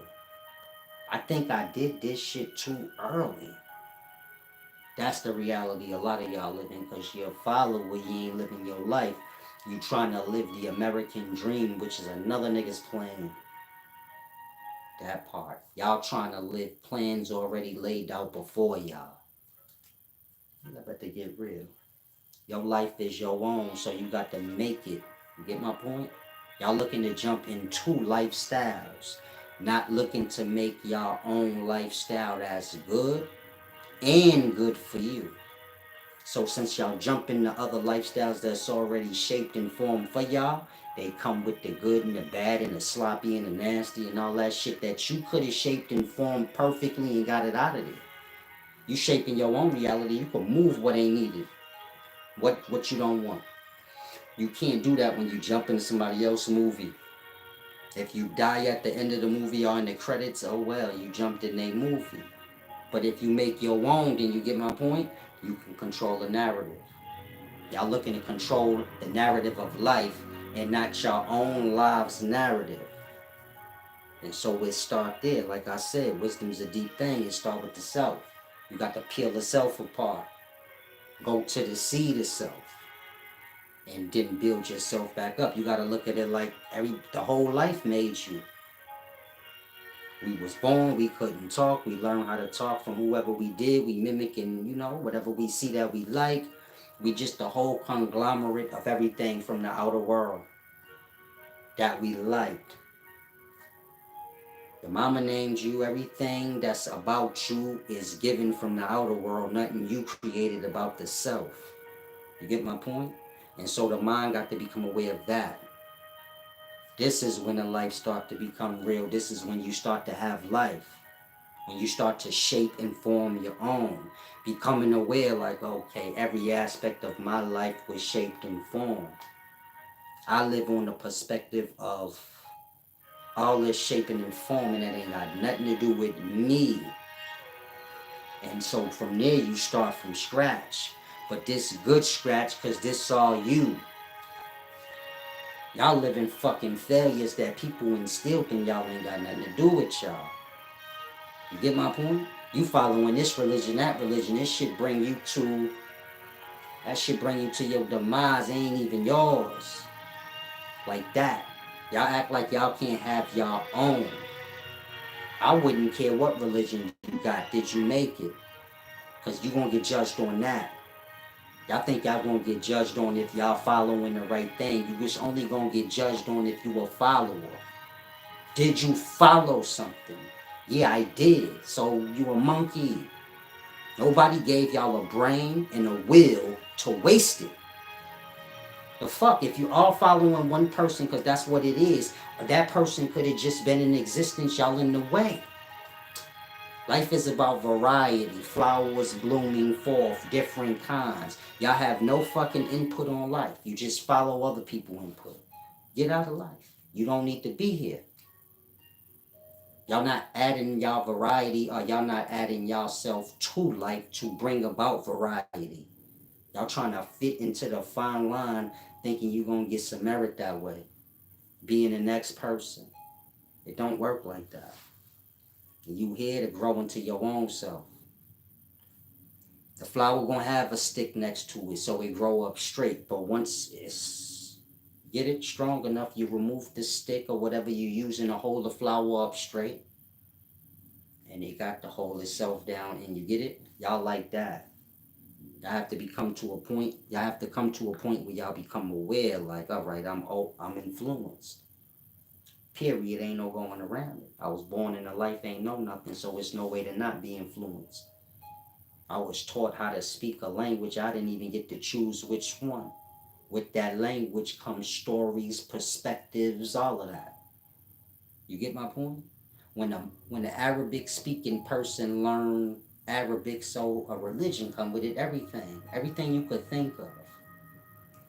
I think I did this shit too early. That's the reality a lot of y'all living, because you're a follower, you ain't living your life. You trying to live the American dream, which is another nigga's plan. That part. Y'all trying to live plans already laid out before y'all. I better get real. Your life is your own, so you got to make it. You get my point? Y'all looking to jump into lifestyles, not looking to make y'all own lifestyle that's good. and good for you. So since y'all jump into other lifestyles that's already shaped and formed for y'all, they come with the good and the bad and the sloppy and the nasty and all that shit that you could have shaped and formed perfectly and got it out of there. You shaping your own reality. You can move what ain't needed, what you don't want. You can't do that when you jump into somebody else's movie. If you die at the end of the movie or in the credits, oh well, you jumped in a movie. But if you make your own, then you get my point, you can control the narrative. Y'all looking to control the narrative of life and not your own lives narrative. And so it start there. Like I said, wisdom's a deep thing. It start with the self. You got to peel the self apart. Go to the seed of self. And then build yourself back up. You got to look at it like the whole life made you. We was born, we couldn't talk, we learned how to talk from whoever we did, we mimic and whatever we see that we like. We just the whole conglomerate of everything from the outer world that we liked. Your mama named you, everything that's about you is given from the outer world, nothing you created about the self. You get my point? And so the mind got to become aware of that. This is when the life start to become real. This is when you start to have life. When you start to shape and form your own, becoming aware like, okay, every aspect of my life was shaped and formed. I live on the perspective of all this shaping and forming that ain't got nothing to do with me. And so from there you start from scratch. But this good scratch, cause this all you. Y'all living fucking failures that people instilled in y'all ain't got nothing to do with y'all. You get my point? You following this religion, that religion, this shit bring you to that shit bring you to your demise. It ain't even yours. Like that. Y'all act like y'all can't have y'all own. I wouldn't care what religion you got. Did you make it? Because you going to get judged on that. Y'all think y'all going to get judged on if y'all following the right thing. You just only going to get judged on if you a follower. Did you follow something? Yeah, I did. So you a monkey. Nobody gave y'all a brain and a will to waste it. The fuck, if you all following one person because that's what it is, that person could have just been in existence, y'all in the way. Life is about variety, flowers blooming forth, different kinds. Y'all have no fucking input on life. You just follow other people's input. Get out of life. You don't need to be here. Y'all not adding y'all variety or y'all not adding y'all self to life to bring about variety. Y'all trying to fit into the fine line thinking you're going to get some merit that way. Being the next person. It don't work like that. You here to grow into your own self. The flower gonna have a stick next to it so it grow up straight. But once it's get it strong enough, you remove the stick or whatever you're using to hold the flower up straight. And it got to hold itself down and you get it? Y'all like that. Y'all have to become to a point. Y'all have to come to a point where y'all become aware, like, all right, I'm influenced. Period. Ain't no going around it. I was born in a life, ain't know nothing, so it's no way to not be influenced. I was taught how to speak a language. I didn't even get to choose which one. With that language comes stories, perspectives, all of that. You get my point? When the Arabic speaking person learn Arabic, so a religion come with it, everything you could think of.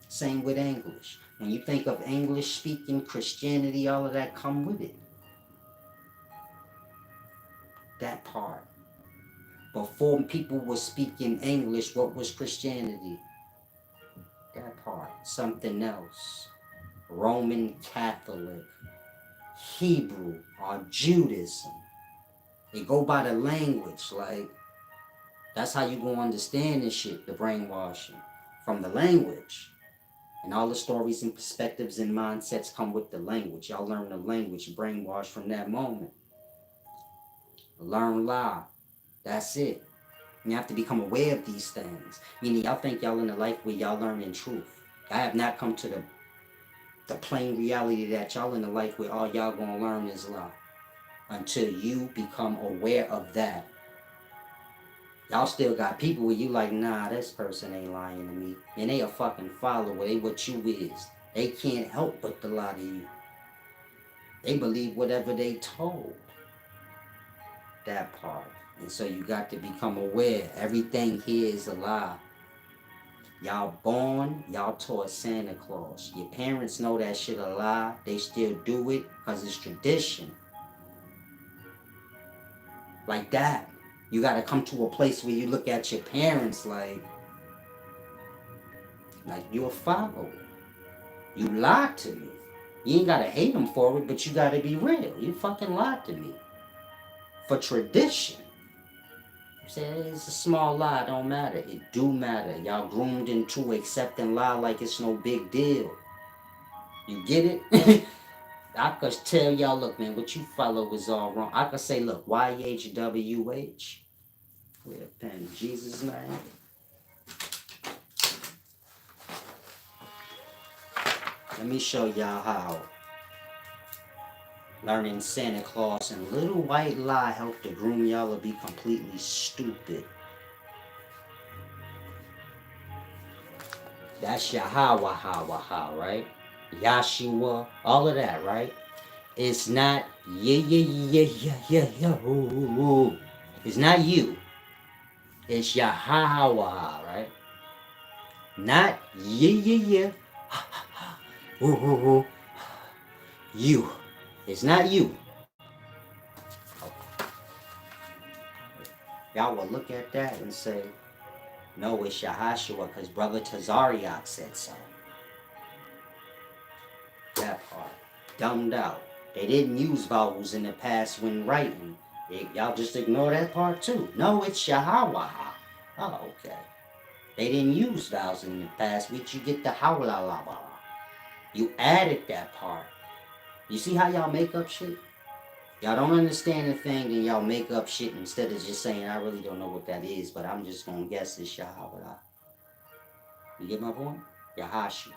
Same with English. When you think of English speaking, Christianity, all of that come with it. That part. Before people were speaking English, what was Christianity? That part. Something else. Roman Catholic, Hebrew, or Judaism. They go by the language. Like, that's how you gonna understand this shit, the brainwashing. From the language. And all the stories and perspectives and mindsets come with the language. Y'all learn the language, brainwash from that moment. Learn lie. That's it. You have to become aware of these things. Meaning y'all think y'all in a life where y'all learning truth. I have not come to the plain reality that y'all in a life where all y'all gonna learn is lie. Until you become aware of that. Y'all still got people where you like, nah, this person ain't lying to me. And they a fucking follower. They what you is. They can't help but to lie to you. They believe whatever they told. That part. And so you got to become aware. Everything here is a lie. Y'all born, y'all taught Santa Claus. Your parents know that shit a lie. They still do it because it's tradition. Like that. You got to come to a place where you look at your parents like you're a follower. You lied to me. You ain't got to hate them for it, but you got to be real. You fucking lied to me. For tradition. You say it's a small lie, don't matter. It do matter. Y'all groomed into accepting lie like it's no big deal. You get it? I could tell y'all, look, man, what you follow is all wrong. I could say, look, YHWH. With a pen, Jesus' name. Let me show y'all how learning Santa Claus and Little White Lie helped to groom y'all to be completely stupid. That's Yahweh, right? Yahshua, all of that, right? It's not yeah. Ooh. It's not you. It's Yahweh, right? Not yeah. Ooh. You. It's not you. Y'all will look at that and say, no, it's Yahashua because Brother Tazariak said so. That part. Dumbed out. They didn't use vowels in the past when writing. Y'all just ignore that part too. No, it's Yahweh. Oh, okay. They didn't use vowels in the past, which you get the howla. You added that part. You see how y'all make up shit? Y'all don't understand the thing, then y'all make up shit instead of just saying, I really don't know what that is, but I'm just gonna guess it's Yahweh. You get my point? Yahashua.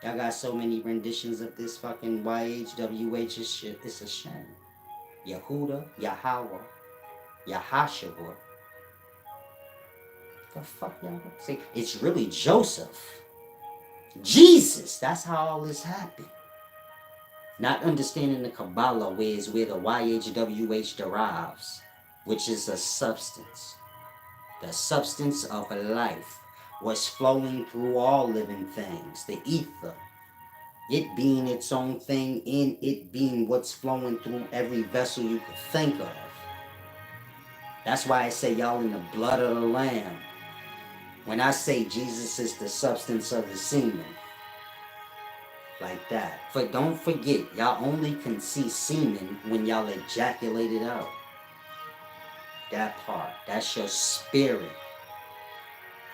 Y'all got so many renditions of this fucking YHWH shit, it's a shame. Yehuda, Yahweh, Yahashua. The fuck y'all say? It's really Joseph. Jesus! That's how all this happened. Not understanding the Kabbalah, where the YHWH derives, which is a substance. The substance of life was flowing through all living things, the ether. It being its own thing, in it being what's flowing through every vessel you could think of. That's why I say y'all in the blood of the Lamb. When I say Jesus is the substance of the semen, like that. But don't forget, y'all only can see semen when y'all ejaculate it out. That part. That's your spirit.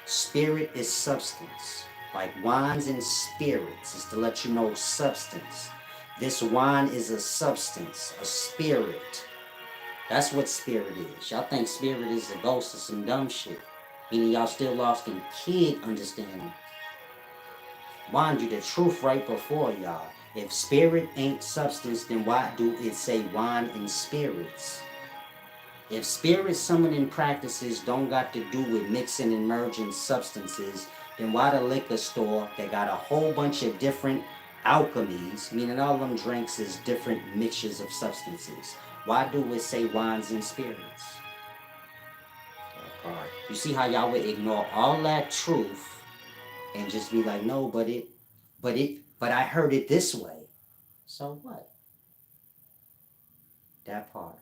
Spirit is substance. Like wines and spirits is to let you know substance. This wine is a substance, a spirit. That's what spirit is. Y'all think spirit is a ghost or some dumb shit. Meaning y'all still lost in kid understanding. Mind you, the truth right before y'all. If spirit ain't substance, then why do it say wine and spirits? If spirit summoning practices don't got to do with mixing and merging substances, then why the liquor store that got a whole bunch of different alchemies, meaning all them drinks is different mixtures of substances? Why do it say wines and spirits? You see how y'all would ignore all that truth and just be like, no, but I heard it this way. So what? That part.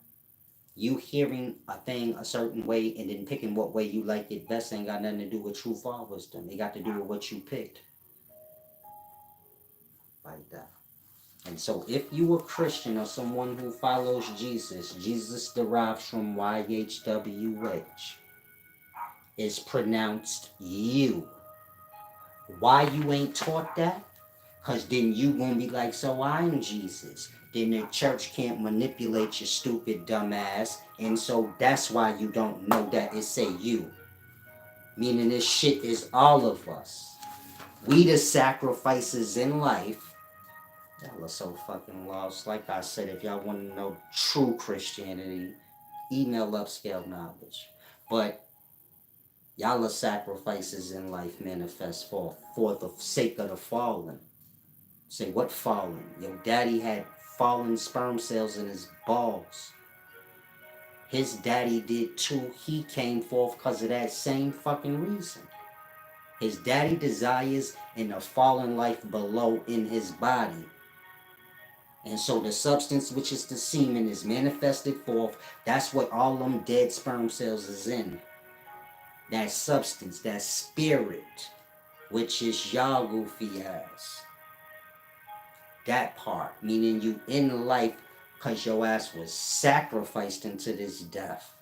You hearing a thing a certain way and then picking what way you like it best ain't got nothing to do with truth or wisdom. It got to do with what you picked. Like that. And so if you a Christian or someone who follows Jesus, Jesus derives from YHWH. It's pronounced you. Why you ain't taught that? Because then you gonna be like, so I'm Jesus. Then the church can't manipulate your stupid dumb ass. And so that's why you don't know that it say you. Meaning this shit is all of us. We the sacrifices in life. Y'all are so fucking lost. Like I said, if y'all want to know true Christianity, email Upscale Knowledge. But Y'all are sacrifices in life manifest for the sake of the fallen. Say, what fallen? Your daddy had fallen sperm cells in his balls. His daddy did too. He came forth because of that same fucking reason. His daddy desires in the fallen life below in his body. And so the substance, which is the semen, is manifested forth. That's what all them dead sperm cells is in. That substance, that spirit, which is y'all goofy ass. That part, meaning you in life because your ass was sacrificed into this death.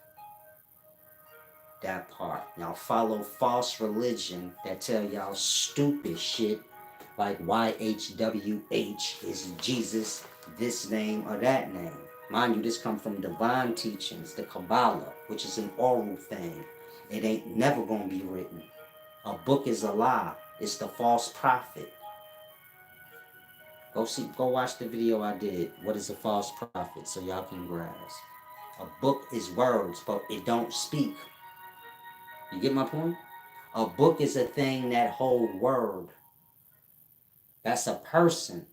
That part. Y'all follow false religion that tell y'all stupid shit like YHWH is Jesus, this name or that name. Mind you, this come from divine teachings, the Kabbalah, which is an oral thing. It ain't never gonna be written. A book is a lie. It's the false prophet. Go watch the video I did. What is a false prophet? So y'all can grasp. A book is words, but it don't speak. You get my point? A book is a thing that hold word. That's a person.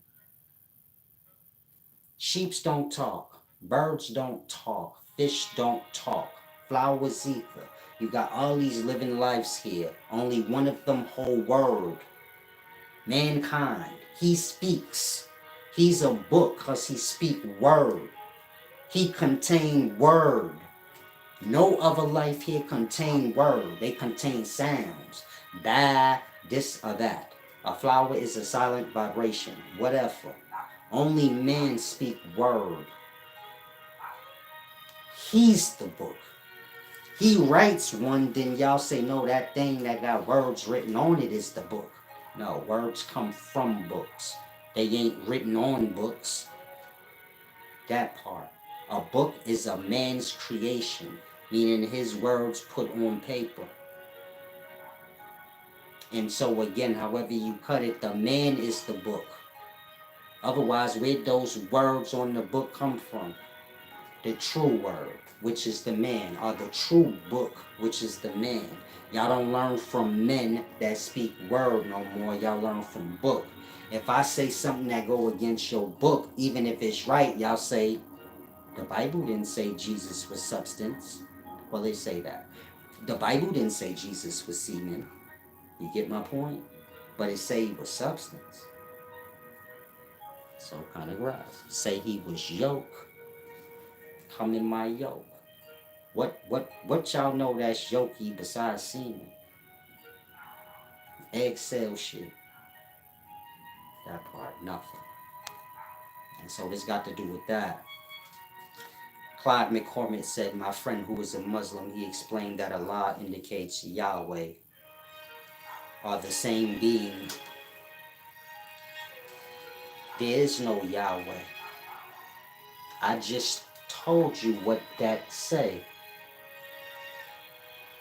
Sheeps don't talk. Birds don't talk. Fish don't talk. Flowers either. You got all these living lives here. Only one of them hold word. Mankind. He speaks. He's a book because he speak word. He contain word. No other life here contain word. They contain sounds. Bah, this or that. A flower is a silent vibration. Whatever. Only men speak word. He's the book. He writes one, then y'all say, no, that thing that got words written on it is the book. No, words come from books. They ain't written on books. That part. A book is a man's creation, meaning his words put on paper. And so again, however you cut it, the man is the book. Otherwise, where'd those words on the book come from? The true word, which is the man, or the true book, which is the man. Y'all don't learn from men that speak word no more. Y'all learn from book. If I say something that go against your book, even if it's right, y'all say, the Bible didn't say Jesus was substance. Well, they say that. The Bible didn't say Jesus was semen. You get my point? But it say he was substance. So kind of gross. Say he was yoke. Come in my yoke. What y'all know that's yokey besides semen? Egg cell shit. That part, nothing. And so this got to do with that. Clyde McCormick said, my friend who is a Muslim, he explained that Allah indicates Yahweh are the same being. There is no Yahweh. I just told you what that say.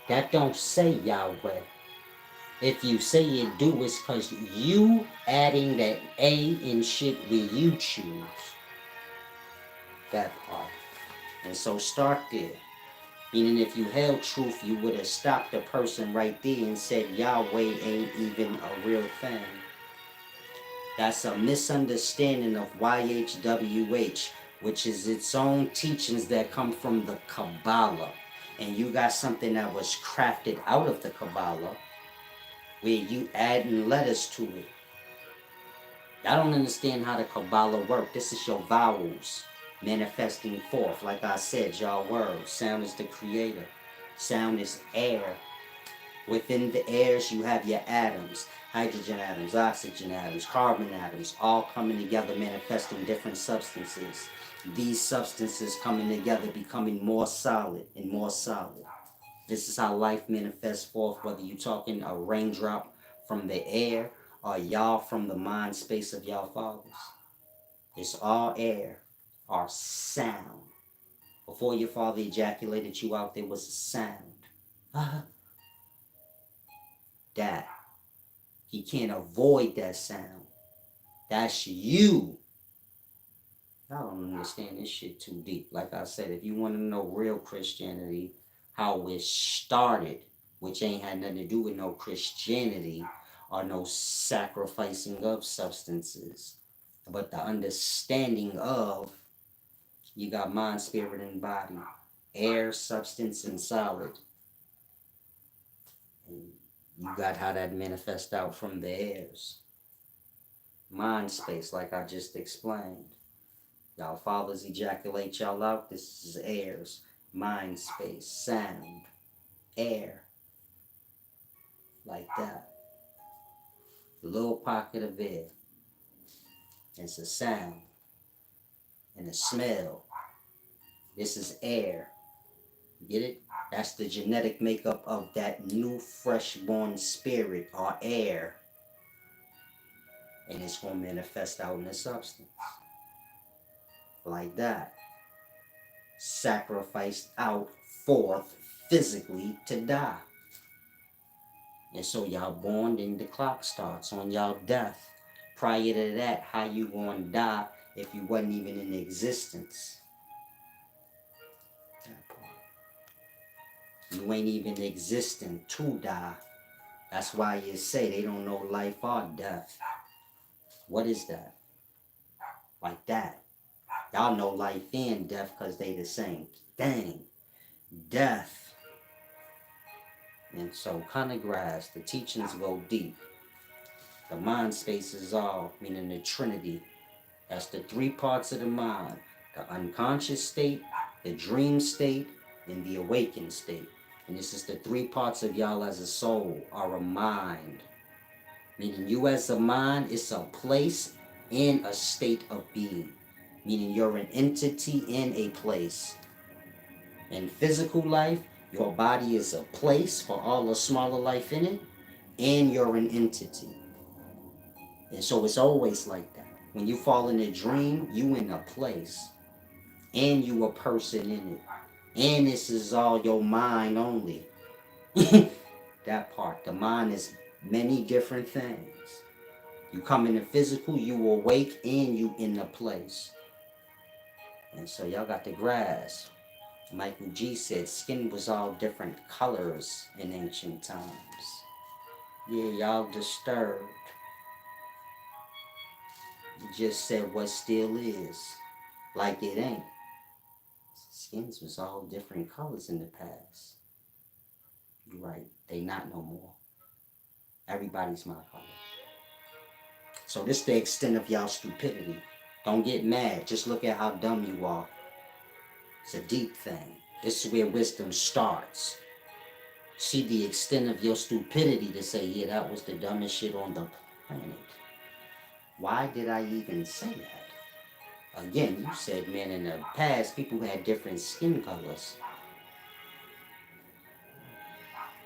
That don't say Yahweh. If you say it do, it's because you adding that A in shit where you choose. That part. And so start there. Meaning if you held truth, you would have stopped the person right there and said Yahweh ain't even a real thing. That's a misunderstanding of YHWH, which is its own teachings that come from the Kabbalah. And you got something that was crafted out of the Kabbalah, where you adding letters to it. I don't understand how the Kabbalah work. This is your vowels manifesting forth. Like I said, y'all words. Sound is the creator. Sound is air. Within the airs, you have your atoms. Hydrogen atoms, oxygen atoms, carbon atoms, all coming together manifesting different substances. These substances coming together becoming more solid and more solid. This is how life manifests forth, whether you're talking a raindrop from the air or y'all from the mind space of y'all fathers. It's all air or sound. Before your father ejaculated you out, there was a sound. That. He can't avoid that sound. That's you. Y'all don't understand this shit too deep. Like I said, if you want to know real Christianity, how it started, which ain't had nothing to do with no Christianity or no sacrificing of substances, but the understanding of you got mind, spirit, and body, air, substance, and solid. And you got how that manifests out from the airs. Mind space, like I just explained. Y'all fathers ejaculate y'all out. This is airs. Mind space, sound, air. Like that. A little pocket of air. It's a sound and a smell. This is air. Get it? That's the genetic makeup of that new fresh born spirit or air. And it's going to manifest out in the substance. Like that. Sacrificed out forth physically to die. And so y'all born, then the clock starts on y'all death. Prior to that, how you gonna die if you wasn't even in existence? That part. You ain't even existing to die. That's why you say they don't know life or death. What is that? Like that. Y'all know life and death because they the same thing. Death. And so kind of grasp, the teachings go deep. The mind space is all, meaning the Trinity. That's the three parts of the mind. The unconscious state, the dream state, and the awakened state. And this is the three parts of y'all as a soul, or a mind. Meaning you as a mind, it's a place in a state of being. Meaning you're an entity in a place. In physical life, your body is a place for all the smaller life in it, and you're an entity. And so it's always like that. When you fall in a dream, you in a place, and you a person in it. And this is all your mind only. That part. The mind is many different things. You come in the physical, you awake, and you in the place. And so y'all got the grasp. Michael G said skin was all different colors in ancient times. Yeah, y'all disturbed. You just said what still is. Like it ain't. Skins was all different colors in the past. You're right. They not no more. Everybody's my color. So this the extent of y'all stupidity. Don't get mad. Just look at how dumb you are. It's a deep thing. This is where wisdom starts. See the extent of your stupidity to say, yeah, that was the dumbest shit on the planet. Why did I even say that? Again, you said, man, in the past, people had different skin colors.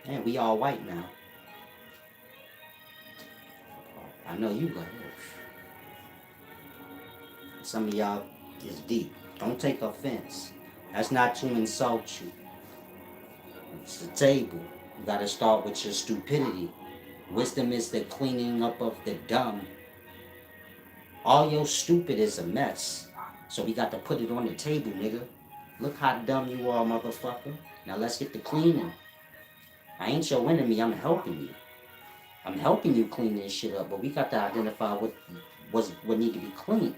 Man, we all white now. I know you got it. Some of y'all is deep. Don't take offense. That's not to insult you. It's the table. You gotta start with your stupidity. Wisdom is the cleaning up of the dumb. All your stupid is a mess. So we got to put it on the table, nigga. Look how dumb you are, motherfucker. Now let's get the cleaning. I ain't your enemy, I'm helping you. I'm helping you clean this shit up, but we got to identify what need to be cleaned.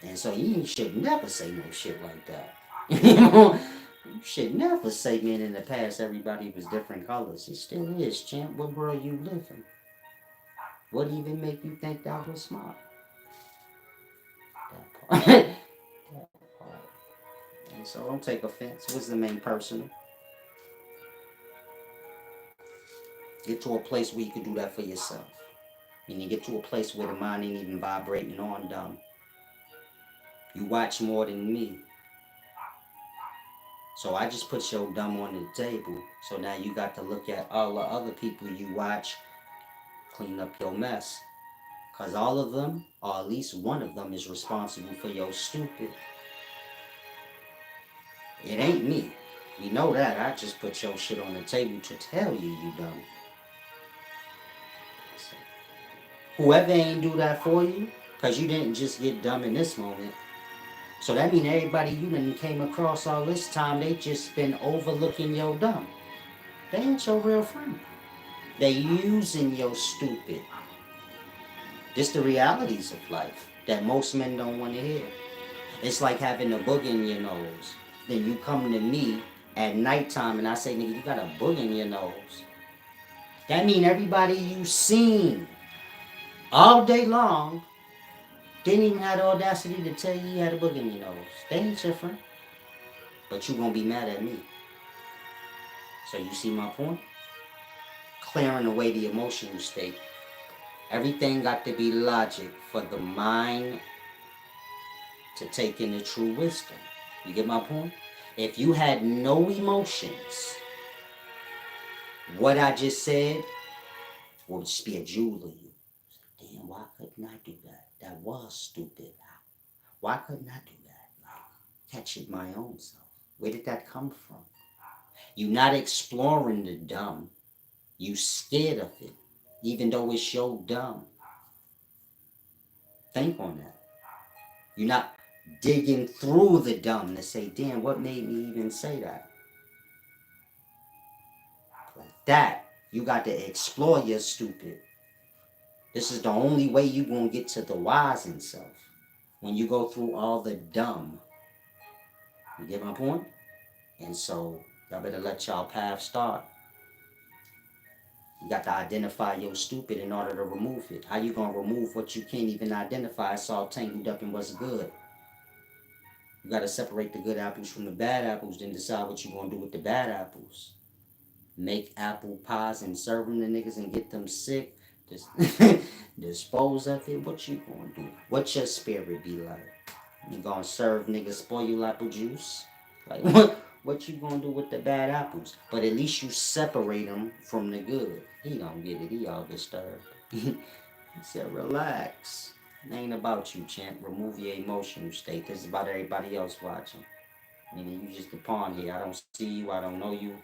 And so you should never say no shit like that. You should never say, man, in the past everybody was different colors. It still is, champ. What world you live in? What even make you think that was smart? That part. That part. And so don't take offense. Wisdom ain't personal. Get to a place where you can do that for yourself. And you get to a place where the mind ain't even vibrating on dumb. You watch more than me. So I just put your dumb on the table. So now you got to look at all the other people you watch clean up your mess. Because all of them, or at least one of them, is responsible for your stupid. It ain't me. We know that. I just put your shit on the table to tell you you dumb. So, whoever ain't do that for you, because you didn't just get dumb in this moment. So that means everybody you done came across all this time, they just been overlooking your dumb. They ain't your real friend. They using your stupid. This the realities of life that most men don't want to hear. It's like having a booger in your nose. Then you come to me at nighttime and I say, nigga, you got a booger in your nose. That mean everybody you seen all day long didn't even have the audacity to tell you you had a booger in your nose. They ain't your friend. But you gonna be mad at me. So you see my point? Clearing away the emotional state. Everything got to be logic for the mind to take in the true wisdom. You get my point? If you had no emotions, what I just said would just be a jewel in you. Damn, why couldn't I do that? That was stupid. Why couldn't I do that? Catch it my own self. Where did that come from? You not exploring the dumb. You scared of it, even though it's your dumb. Think on that. You're not digging through the dumb to say, damn, what made me even say that? Like that, you got to explore your stupid. This is the only way you're going to get to the wise in self. When you go through all the dumb. You get my point? And so, y'all better let y'all path start. You got to identify your stupid in order to remove it. How you going to remove what you can't even identify? It's all tangled up in what's good. You got to separate the good apples from the bad apples, then decide what you're going to do with the bad apples. Make apple pies and serve them to niggas and get them sick. Just dispose of it. What you going to do? What your spirit be like? You going to serve niggas spoiled apple juice? Like, what you going to do with the bad apples? But at least you separate them from the good. He don't get it. He all disturbed. He said, relax. It ain't about you, champ. Remove your emotional state. This is about everybody else watching. Meaning you just a pawn here. I don't see you. I don't know you.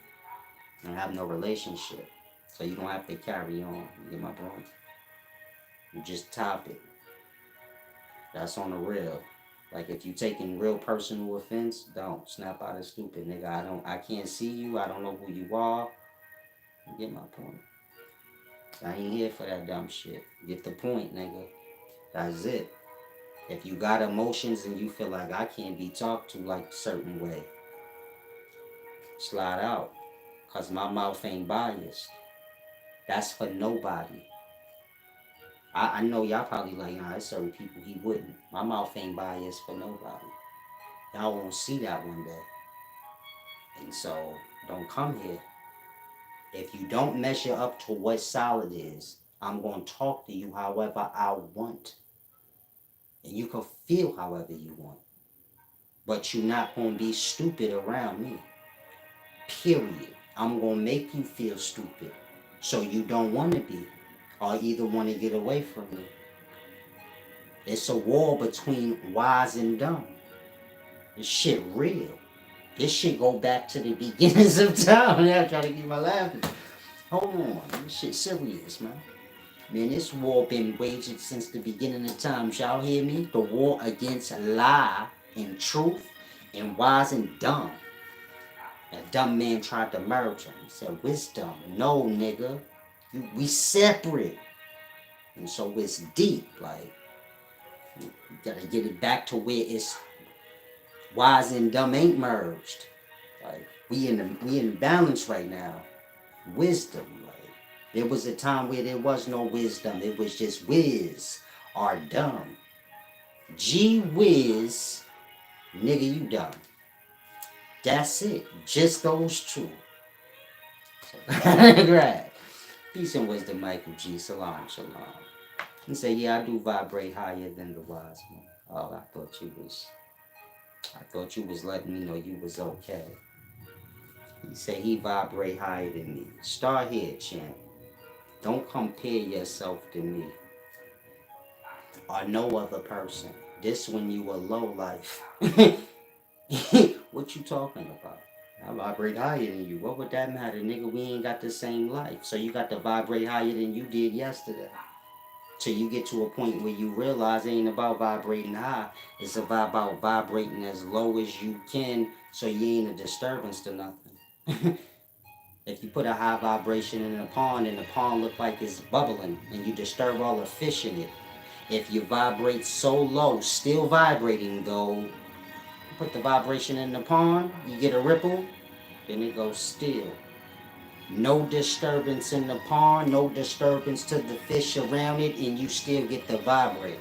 I don't have no relationship. So you don't have to carry on. You get my point? You just top it. That's on the real. Like if you taking real personal offense, don't snap out of stupid, nigga. I can't see you. I don't know who you are. You get my point? I ain't here for that dumb shit. Get the point, nigga. That's it. If you got emotions and you feel like I can't be talked to like a certain way, slide out. Cause my mouth ain't biased. That's for nobody. I know y'all probably like, nah, there's certain people he wouldn't. My mouth ain't biased for nobody. Y'all won't see that one day. And so, don't come here. If you don't measure up to what solid is, I'm going to talk to you however I want. And you can feel however you want. But you're not going to be stupid around me. Period. I'm going to make you feel stupid. So you don't want to be. Or either want to get away from me. It's a war between wise and dumb. This shit real. This shit go back to the beginnings of time. I'm trying to keep my laughing. Hold on. This shit serious, man. Man, this war been waged since the beginning of time. Y'all hear me? The war against lie and truth and wise and dumb. That dumb man tried to merge them. He said, wisdom. No, nigga. We separate. And so it's deep. Like, you gotta get it back to where it's wise and dumb ain't merged. Like, we in balance right now. Wisdom. Like, there was a time where there was no wisdom. It was just whiz or dumb. Gee whiz, nigga, you dumb. That's it. Just those two. So, right. Peace and wisdom, Michael G. Salam, shalom. He said, yeah, I do vibrate higher than the wise one. Oh, I thought you was letting me know you was okay. He said he vibrate higher than me. Start here, champ. Don't compare yourself to me or no other person. This when you a low life. What you talking about? I vibrate higher than you. What would that matter, nigga? We ain't got the same life. So you got to vibrate higher than you did yesterday. Till you get to a point where you realize it ain't about vibrating high. It's about vibrating as low as you can so you ain't a disturbance to nothing. If you put a high vibration in a pond and the pond look like it's bubbling and you disturb all the fish in it, if you vibrate so low, still vibrating though, put the vibration in the pond, you get a ripple, then it goes still. No disturbance in the pond, no disturbance to the fish around it, and you still get the vibrate.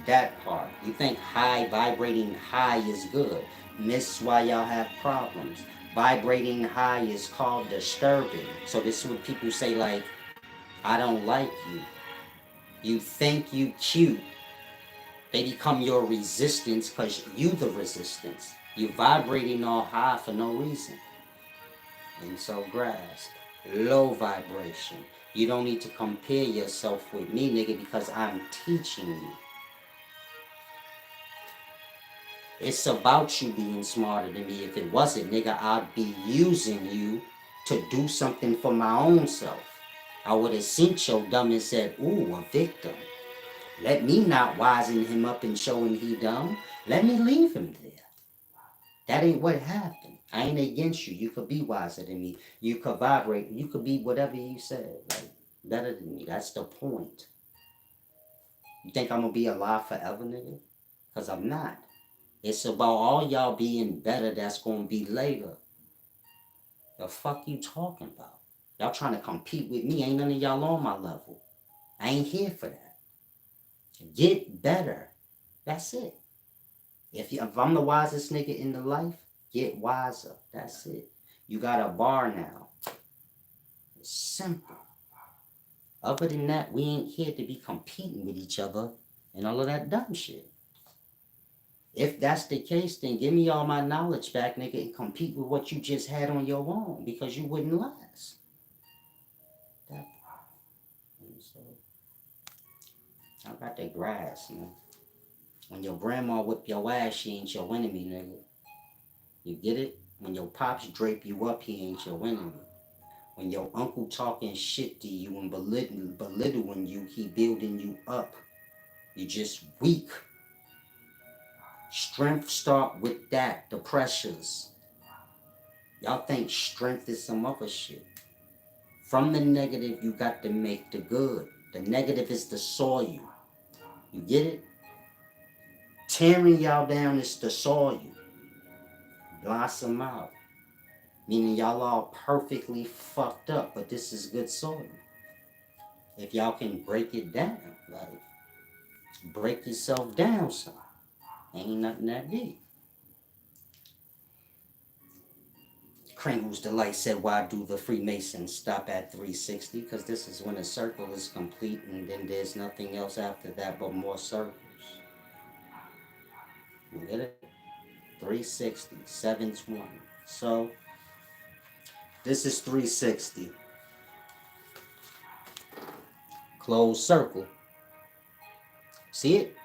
That part. You think high, vibrating high is good. And this is why y'all have problems. Vibrating high is called disturbing. So this is what people say like, I don't like you. You think you cute. They become your resistance because you the resistance. You vibrating all high for no reason. And so grasp. Low vibration. You don't need to compare yourself with me, nigga, because I'm teaching you. It's about you being smarter than me. If it wasn't, nigga, I'd be using you to do something for my own self. I would have seen your dumb and said, ooh, a victim. Let me not wisen him up and show him he dumb. Let me leave him there. That ain't what happened. I ain't against you. You could be wiser than me. You could vibrate. You could be whatever you said. Like, better than me. That's the point. You think I'm going to be alive forever, nigga? Because I'm not. It's about all y'all being better that's going to be later. The fuck you talking about? Y'all trying to compete with me. Ain't none of y'all on my level. I ain't here for that. Get better. That's it. If I'm the wisest nigga in the life, get wiser. That's it. You got a bar now. It's simple. Other than that, we ain't here to be competing with each other and all of that dumb shit. If that's the case, then give me all my knowledge back, nigga, and compete with what you just had on your own because you wouldn't last. That and so I got that grass, man. When your grandma whip your ass, she ain't your enemy, nigga. You get it? When your pops drape you up, he ain't your enemy. When your uncle talking shit to you and belittling you, he building you up. You just weak. Strength start with that, the pressures. Y'all think strength is some other shit. From the negative, you got to make the good. The negative is the soil. You get it? Tearing y'all down is the soil. Blossom out. Meaning y'all all perfectly fucked up, but this is good soil. If y'all can break it down, like, break yourself down some. Ain't nothing that deep. Kringle's Delight said, why do the Freemasons stop at 360? Because this is when a circle is complete and then there's nothing else after that but more circles. You get it? 360, 720. So, this is 360. Closed circle. See it?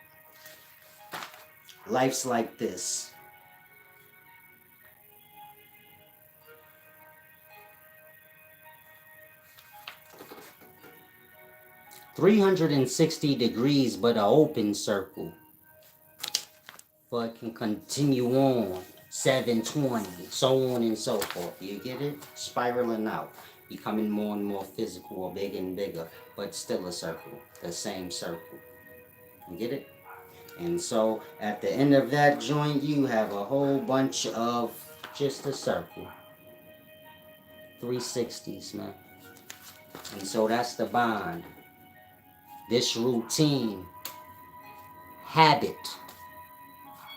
Life's like this. $360, but an open circle. But it can continue on. 720, so on and so forth. You get it? Spiraling out. Becoming more and more physical or bigger and bigger. But still a circle. The same circle. You get it? And so at the end of that joint, you have a whole bunch of just a circle. 360s, man. And so that's the bond. This routine, habit,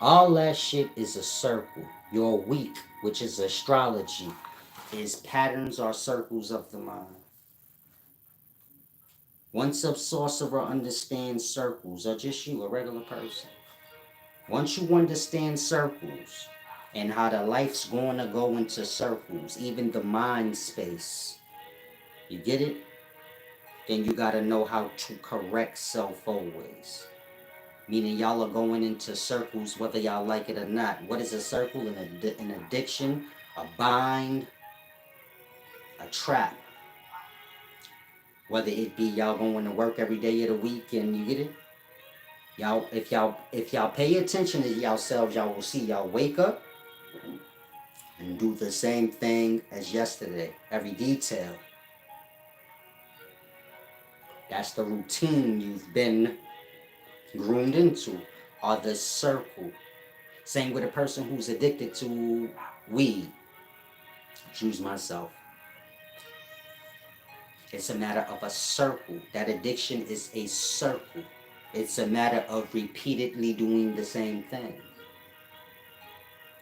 all that shit is a circle. Your week, which is astrology, is patterns or circles of the mind. Once a sorcerer understands circles, or just you, a regular person, once you understand circles and how the life's going to go into circles, even the mind space, you get it? Then you got to know how to correct self always. Meaning y'all are going into circles whether y'all like it or not. What is a circle? An addiction, a bind, a trap. Whether it be y'all going to work every day of the week and you get it? Y'all, if y'all pay attention to yourselves, y'all will see y'all wake up, and do the same thing as yesterday. Every detail. That's the routine you've been groomed into, or the circle. Same with a person who's addicted to weed. Choose myself. It's a matter of a circle. That addiction is a circle. It's a matter of repeatedly doing the same thing.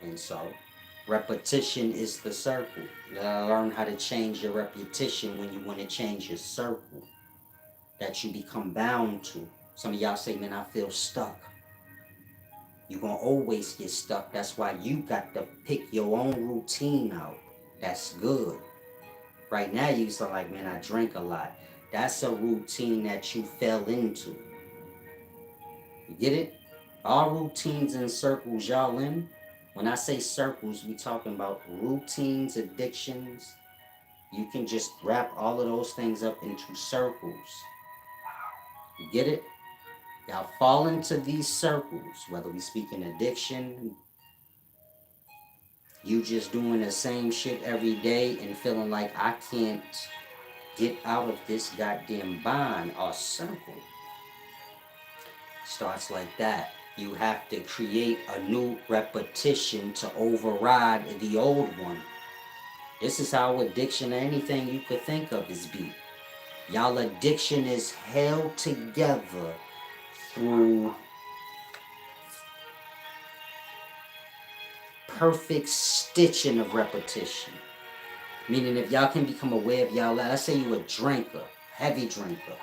And so, repetition is the circle. You gotta learn how to change your repetition when you want to change your circle that you become bound to. Some of y'all say, man, I feel stuck. You're gonna always get stuck. That's why you got to pick your own routine out. That's good. Right now, you sound like, man, I drink a lot. That's a routine that you fell into. You get it? All routines and circles y'all in. When I say circles, we talking about routines, addictions. You can just wrap all of those things up into circles. You get it? Y'all fall into these circles, whether we speak in addiction, you just doing the same shit every day and feeling like I can't get out of this goddamn bind or circle. Starts like that. You have to create a new repetition to override the old one. This is how addiction or anything you could think of is beat. Y'all addiction is held together through perfect stitching of repetition. Meaning if y'all can become aware of y'all, let's say you a drinker, heavy drinker.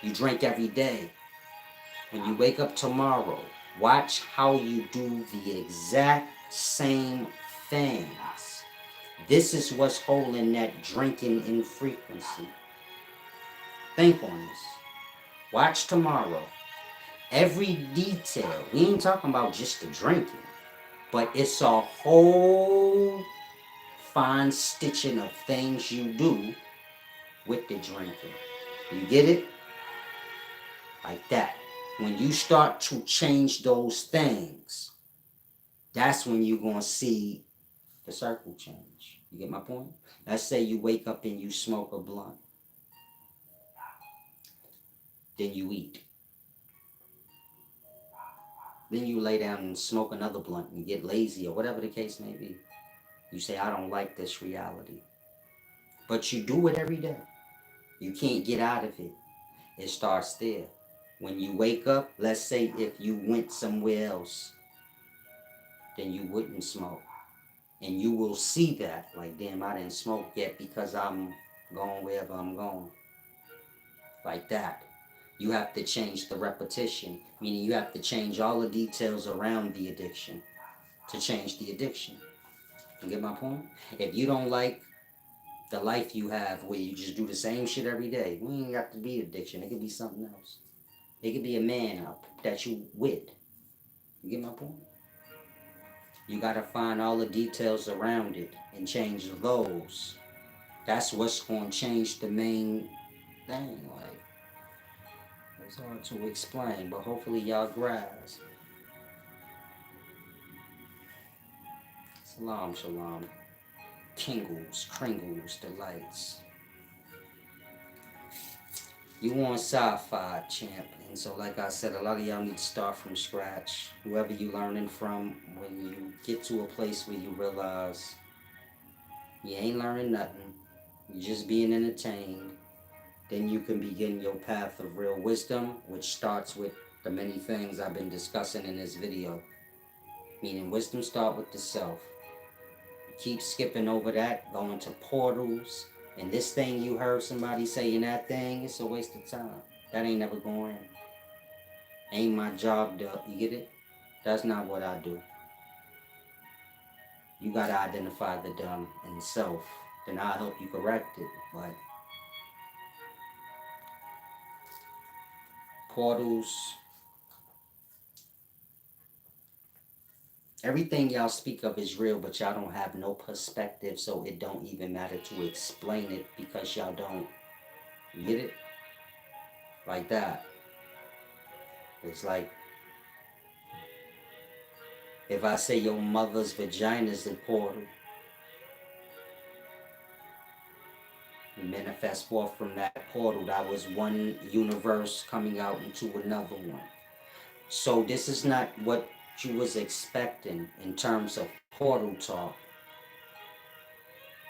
You drink every day. When you wake up tomorrow, watch how you do the exact same things. This is what's holding that drinking in frequency. Think on this. Watch tomorrow. Every detail. We ain't talking about just the drinking, but it's a whole fine stitching of things you do with the drinking. You get it? Like that. When you start to change those things, that's when you're going to see the circle change. You get my point? Let's say you wake up and you smoke a blunt. Then you eat. Then you lay down and smoke another blunt and get lazy or whatever the case may be. You say, I don't like this reality. But you do it every day. You can't get out of it. It starts there. When you wake up, let's say if you went somewhere else, then you wouldn't smoke. And you will see that, like, damn, I didn't smoke yet because I'm going wherever I'm going. Like that. You have to change the repetition, meaning you have to change all the details around the addiction to change the addiction. You get my point? If you don't like the life you have where you just do the same shit every day, we ain't got to be addiction. It could be something else. It could be a man up that you with. You get my point? You gotta find all the details around it and change those. That's what's gonna change the main thing. Like, it's hard to explain, but hopefully y'all grasp. Salam, shalom. Kingles, Kringles, delights. You want sci-fi, champ. And so, like I said, a lot of y'all need to start from scratch. Whoever you learning from, when you get to a place where you realize you ain't learning nothing, you're just being entertained, then you can begin your path of real wisdom, which starts with the many things I've been discussing in this video. Meaning wisdom start with the self. You keep skipping over that, going to portals, and this thing you heard somebody saying that thing, it's a waste of time. That ain't never going in. Ain't my job to, you get it? That's not what I do. You gotta identify the dumb in self. Then I'll help you correct it. But portals, everything y'all speak of is real, but y'all don't have no perspective, so it don't even matter to explain it because y'all don't. You get it? Like that. It's like if I say your mother's vagina is a portal, and manifest forth from that portal. That was one universe coming out into another one. So this is not what you was expecting in terms of portal talk.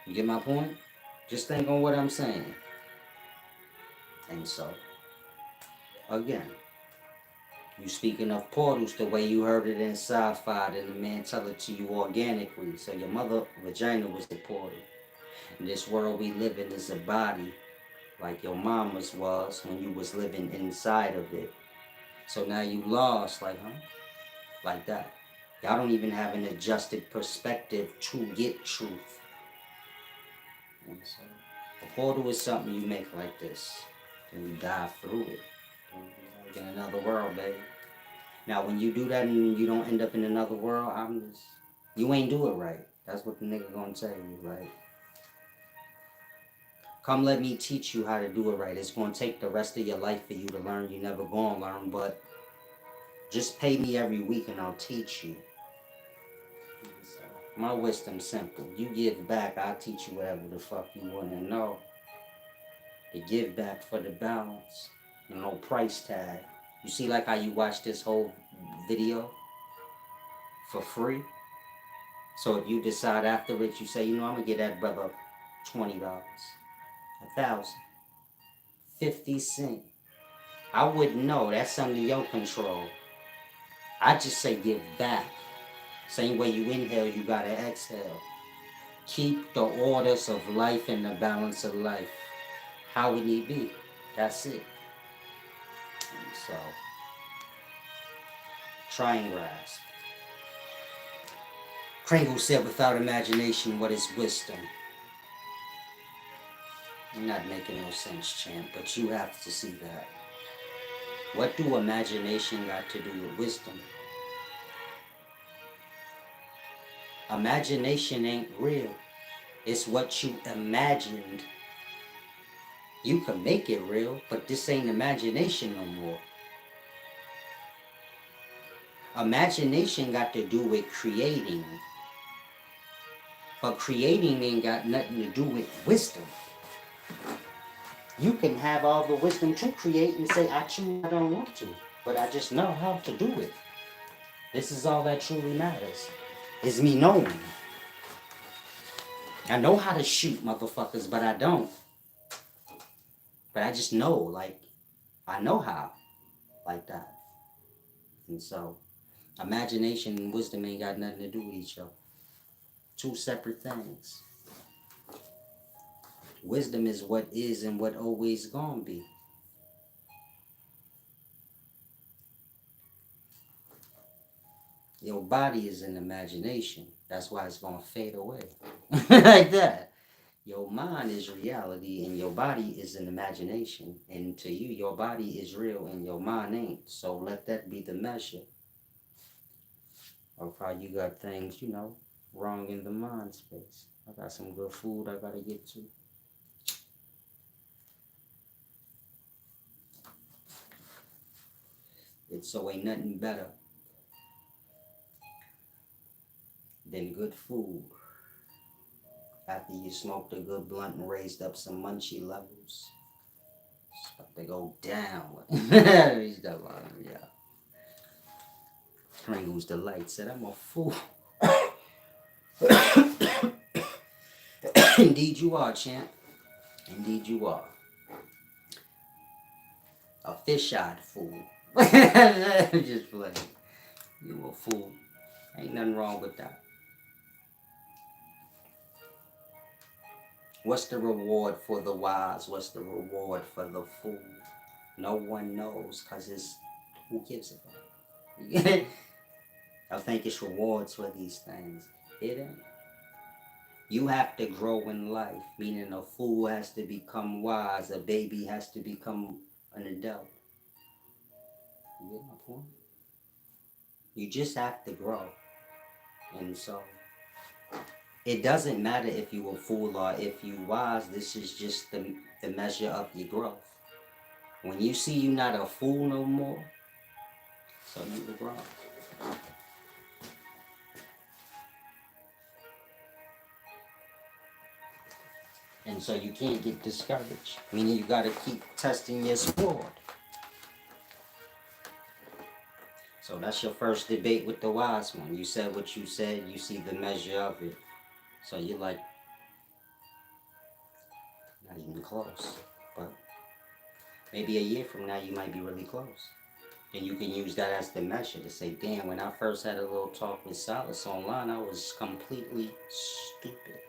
You get my point? Just think on what I'm saying. And so, again, you speaking of portals the way you heard it in sci-fi, and the man tell it to you organically. So your mother vagina was the portal. And this world we live in is a body, like your mama's was when you was living inside of it. So now you lost, like, huh? Like that. Y'all don't even have an adjusted perspective to get truth. And so, a portal is something you make like this, and you dive through it. Like in another world, baby. Now, when you do that and you don't end up in another world, you ain't do it right. That's what the nigga gonna tell you, right? Come let me teach you how to do it right. It's gonna take the rest of your life for you to learn. You never gonna learn, but just pay me every week and I'll teach you. My wisdom's simple. You give back, I'll teach you whatever the fuck you wanna know. You give back for the balance. No price tag. You see like how you watch this whole video for free? So if you decide after it, you say, you know, I'm gonna get that brother $20, 1,000, 50 cents. I wouldn't know. That's under your control. I just say give back. Same way you inhale, you gotta exhale. Keep the orders of life and the balance of life how it need be. That's it. And so, try and grasp. Kringle said, without imagination, what is wisdom? You're not making no sense, champ, but you have to see that. What do imagination got to do with wisdom? Imagination ain't real. It's what you imagined. You can make it real, but this ain't imagination no more. Imagination got to do with creating. But creating ain't got nothing to do with wisdom. You can have all the wisdom to create and say, I choose, I don't want to. But I just know how to do it. This is all that truly matters. Is me knowing. I know how to shoot motherfuckers, but I don't. But I just know, like, I know how. Like that. And so, imagination and wisdom ain't got nothing to do with each other. Two separate things. Wisdom is what is and what always gonna be. Your body is an imagination. That's why it's gonna fade away. Like that. Your mind is reality and your body is an imagination. And to you, your body is real and your mind ain't. So let that be the measure of how you got things, wrong in the mind space. I got some good food I gotta get to. So ain't nothing better than good food. After you smoked a good blunt and raised up some munchie levels. It's about to go down. Yeah. Pringles Delight said, I'm a fool. Indeed you are, champ. Indeed you are. A fish-eyed fool. Just playing. You a fool. Ain't nothing wrong with that. What's the reward for the wise? What's the reward for the fool? No one knows, because it's, who gives a fuck? I think it's rewards for these things. It ain't. You have to grow in life, meaning a fool has to become wise, a baby has to become an adult. You get my point? You just have to grow. And so, it doesn't matter if you a fool or if you wise, this is just the measure of your growth. When you see you not a fool no more, so you will grow. And so you can't get discouraged. Meaning you got to keep testing your sword. So that's your first debate with the wise one. You said what you said, you see the measure of it. So you're like, not even close. But maybe a year from now, you might be really close. And you can use that as the measure to say, damn, when I first had a little talk with Silas online, I was completely stupid.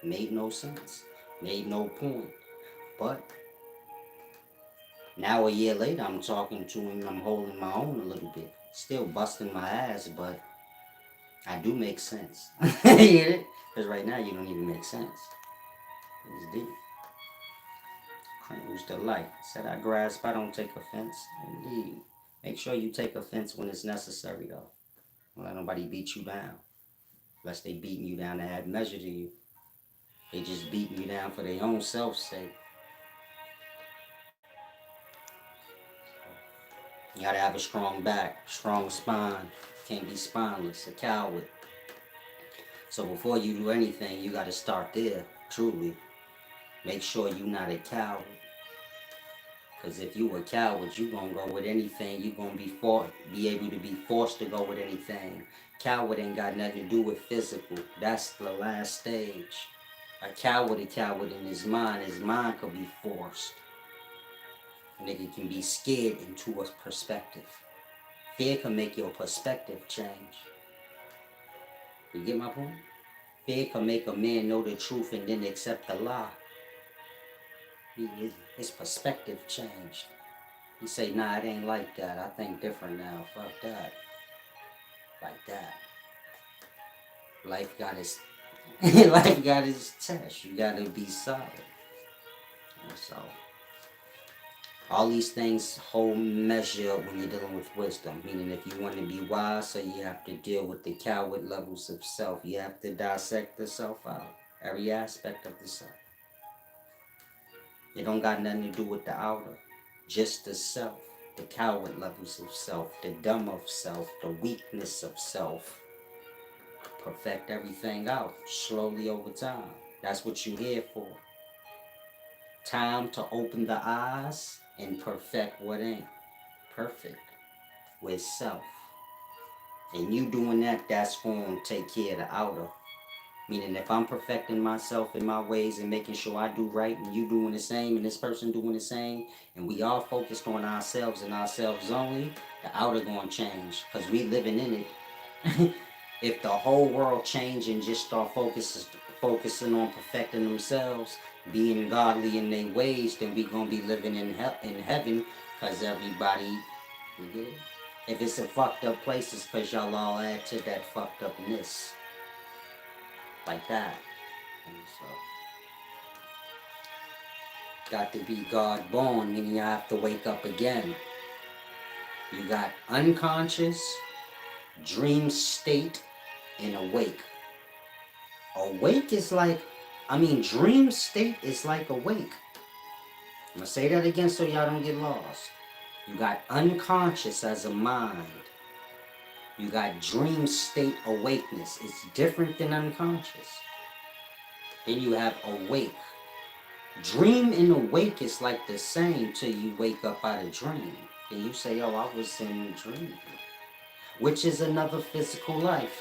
Made no sense. Made no point. But now a year later, I'm talking to him, I'm holding my own a little bit. Still busting my ass, but I do make sense. You get it? Because right now, you don't even make sense. It's deep. Who's the light? Said I grasp, I don't take offense. Indeed. Make sure you take offense when it's necessary, though. Don't let nobody beat you down. Unless they beating you down to add measure to you. They just beating you down for their own self's sake. You gotta have a strong back, strong spine. Can't be spineless, a coward. So before you do anything, you gotta start there, truly. Make sure you're not a coward. Because if you a coward, you gonna go with anything. You gonna be able to be forced to go with anything. Coward ain't got nothing to do with physical. That's the last stage. A coward in his mind. His mind could be forced. A nigga can be scared into a perspective. Fear can make your perspective change. You get my point? Fear can make a man know the truth and then accept the lie. His perspective changed. He say, nah, it ain't like that. I think different now. Fuck that. Like that. Life got its life got its test. You gotta be solid. And so all these things hold measure when you're dealing with wisdom. Meaning if you want to be wise, so you have to deal with the coward levels of self. You have to dissect the self out. Every aspect of the self. It don't got nothing to do with the outer. Just the self. The coward levels of self. The dumb of self. The weakness of self. Perfect everything out slowly over time. That's what you're here for. Time to open the eyes and perfect what ain't perfect with self. And you doing that, that's going to take care of the outer. Meaning if I'm perfecting myself in my ways and making sure I do right and you doing the same and this person doing the same and we all focused on ourselves and ourselves only, the outer going to change because we living in it. If the whole world change and just start focusing on perfecting themselves, being godly in their ways, then we gonna be living in heaven, cause everybody, you get it? If it's a fucked up place, it's cause y'all all add to that fucked upness, like that. And so, got to be God born, meaning you have to wake up again. You got unconscious, dream state, and awake. Awake is like, dream state is like awake. I'm gonna say that again so y'all don't get lost. You got unconscious as a mind. You got dream state awakeness. It's different than unconscious. Then you have awake. Dream and awake is like the same till you wake up out of dream. And you say, oh, I was in a dream. Which is another physical life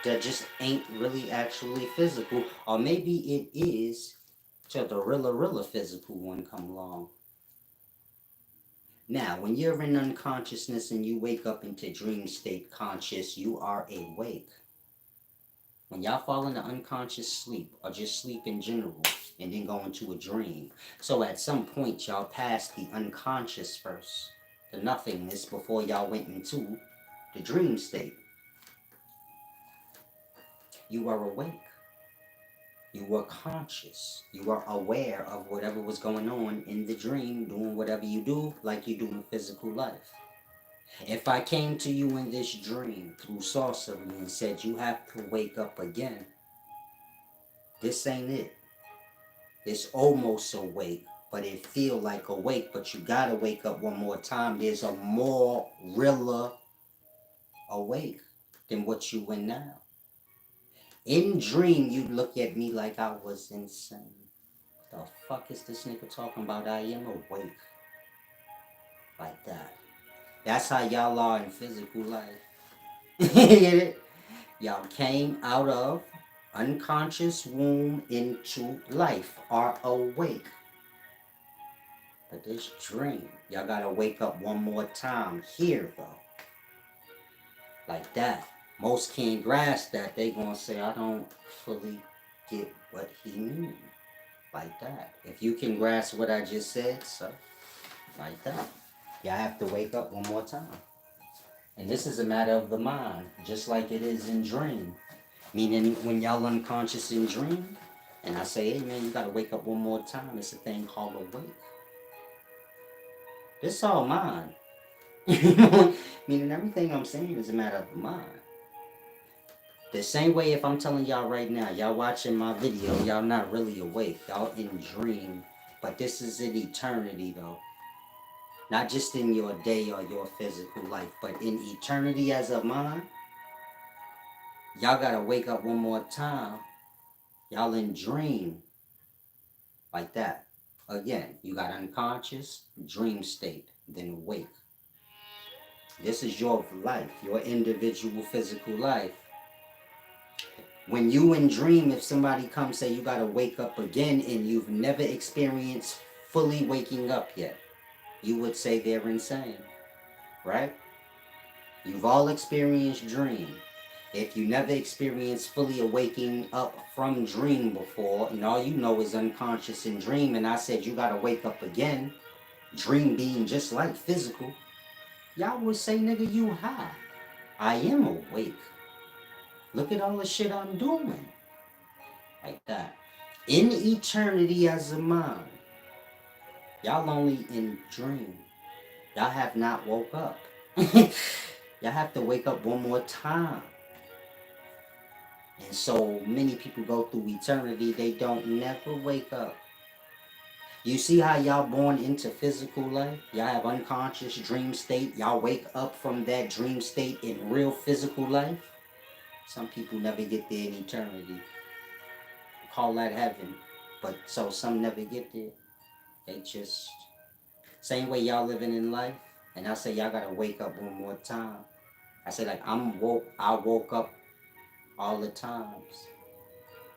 that just ain't really actually physical. Or maybe it is till the real physical one come along. Now, when you're in unconsciousness and you wake up into dream state conscious, you are awake. When y'all fall into unconscious sleep or just sleep in general and then go into a dream. So at some point, y'all passed the unconscious first, the nothingness, before y'all went into the dream state. You are awake. You were conscious. You were aware of whatever was going on in the dream, doing whatever you do like you do in physical life. If I came to you in this dream through sorcery and said you have to wake up again, this ain't it. It's almost awake, but it feel like awake, but you gotta wake up one more time. There's a more realer awake than what you in now. In dream, you look at me like I was insane. The fuck is this nigga talking about? I am awake. Like that. That's how y'all are in physical life. Get it? Y'all came out of unconscious womb into life, are awake. But this dream, y'all gotta wake up one more time here though. Like that. Most can't grasp that. They gonna say, I don't fully get what he means. Like that. If you can grasp what I just said, so like that. Y'all have to wake up one more time. And this is a matter of the mind, just like it is in dream. Meaning when y'all unconscious in dream, and I say, hey man, you gotta wake up one more time. It's a thing called awake. This all mind. Meaning everything I'm saying is a matter of the mind. The same way if I'm telling y'all right now, y'all watching my video, y'all not really awake. Y'all in dream. But this is in eternity though. Not just in your day or your physical life, but in eternity as a mind. Y'all gotta wake up one more time. Y'all in dream. Like that. Again, you got unconscious, dream state, then awake. This is your life, your individual physical life. When you in dream, if somebody comes say you gotta wake up again and you've never experienced fully waking up yet, you would say they're insane, right? You've all experienced dream. If you never experienced fully waking up from dream before, and all you know is unconscious in dream, and I said you gotta wake up again, dream being just like physical, y'all would say, nigga, you high. I am awake. Look at all the shit I'm doing. Like that. In eternity as a mind. Y'all only in dream. Y'all have not woke up. Y'all have to wake up one more time. And so many people go through eternity, they don't never wake up. You see how y'all born into physical life? Y'all have unconscious dream state. Y'all wake up from that dream state in real physical life. Some people never get there in eternity. Call that heaven. But so some never get there. They just, same way y'all living in life. And I say y'all gotta wake up one more time. I say like I woke up all the times.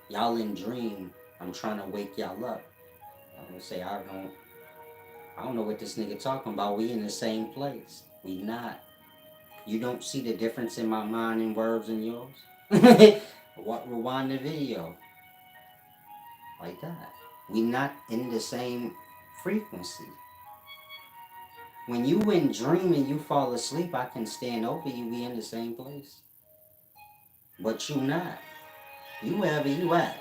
Y'all in dream. I'm trying to wake y'all up. I'm gonna say I don't know what this nigga talking about. We in the same place. We not. You don't see the difference in my mind and words and yours? Rewind the video. Like that. We not in the same frequency. When you in dream and you fall asleep, I can stand over you. We in the same place. But you not. You wherever you at.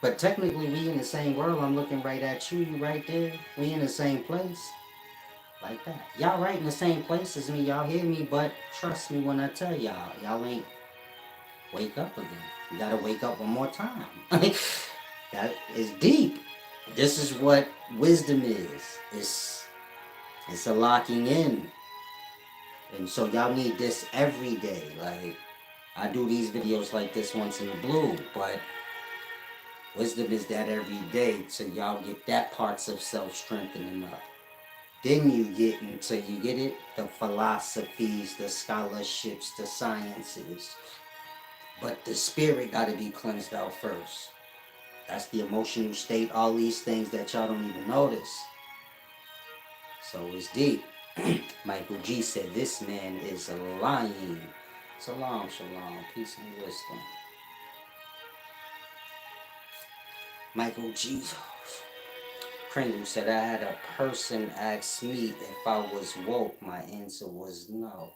But technically we in the same world. I'm looking right at you. You right there. We in the same place. Like that. Y'all right in the same place as me. Y'all hear me, but trust me when I tell y'all. Y'all ain't wake up again. You gotta wake up one more time. That is deep. This is what wisdom is. It's a locking in. And so y'all need this every day. Like, I do these videos like this once in a blue, but wisdom is that every day till y'all get that parts of self strengthening up. Then you get, until you get it, the philosophies, the scholarships, the sciences. But the spirit got to be cleansed out first. That's the emotional state, all these things that y'all don't even notice. So it's deep. Michael G said, this man is lying. Salam, shalom, peace and wisdom. Michael G. Kringle said, I had a person ask me if I was woke. My answer was no.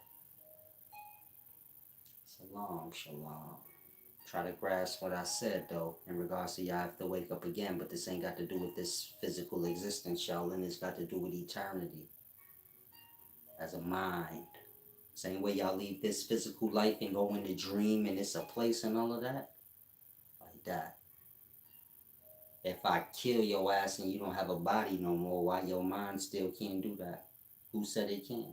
Salam, shalom. Try to grasp what I said, though, in regards to y'all have to wake up again, but this ain't got to do with this physical existence, y'all, and it's got to do with eternity as a mind. Same way y'all leave this physical life and go in the dream and it's a place and all of that. Like that. If I kill your ass and you don't have a body no more, why your mind still can't do that? Who said it can?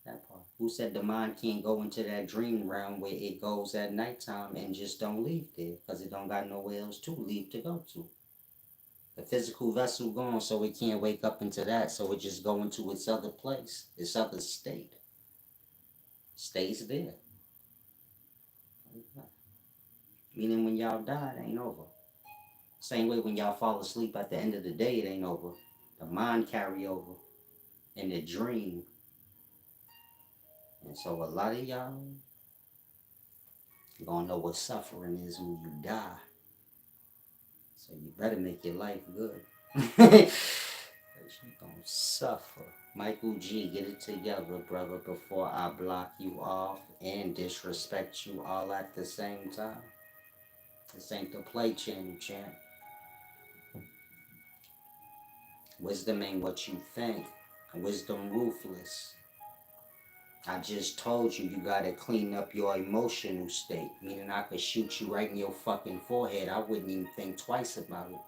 That part. Who said the mind can't go into that dream realm where it goes at nighttime and just don't leave there because it don't got nowhere else to leave to go to? The physical vessel gone, so it can't wake up into that, so it just go into its other place, its other state. Stays there. Meaning when y'all die, it ain't over. Same way when y'all fall asleep at the end of the day, it ain't over. The mind carry over in the dream. And so a lot of y'all gonna know what suffering is when you die. So you better make your life good. You gonna suffer. Michael G, get it together, brother, before I block you off and disrespect you all at the same time. This ain't the play channel, champ. Wisdom ain't what you think. Wisdom ruthless. I just told you gotta clean up your emotional state. Meaning I could shoot you right in your fucking forehead. I wouldn't even think twice about it.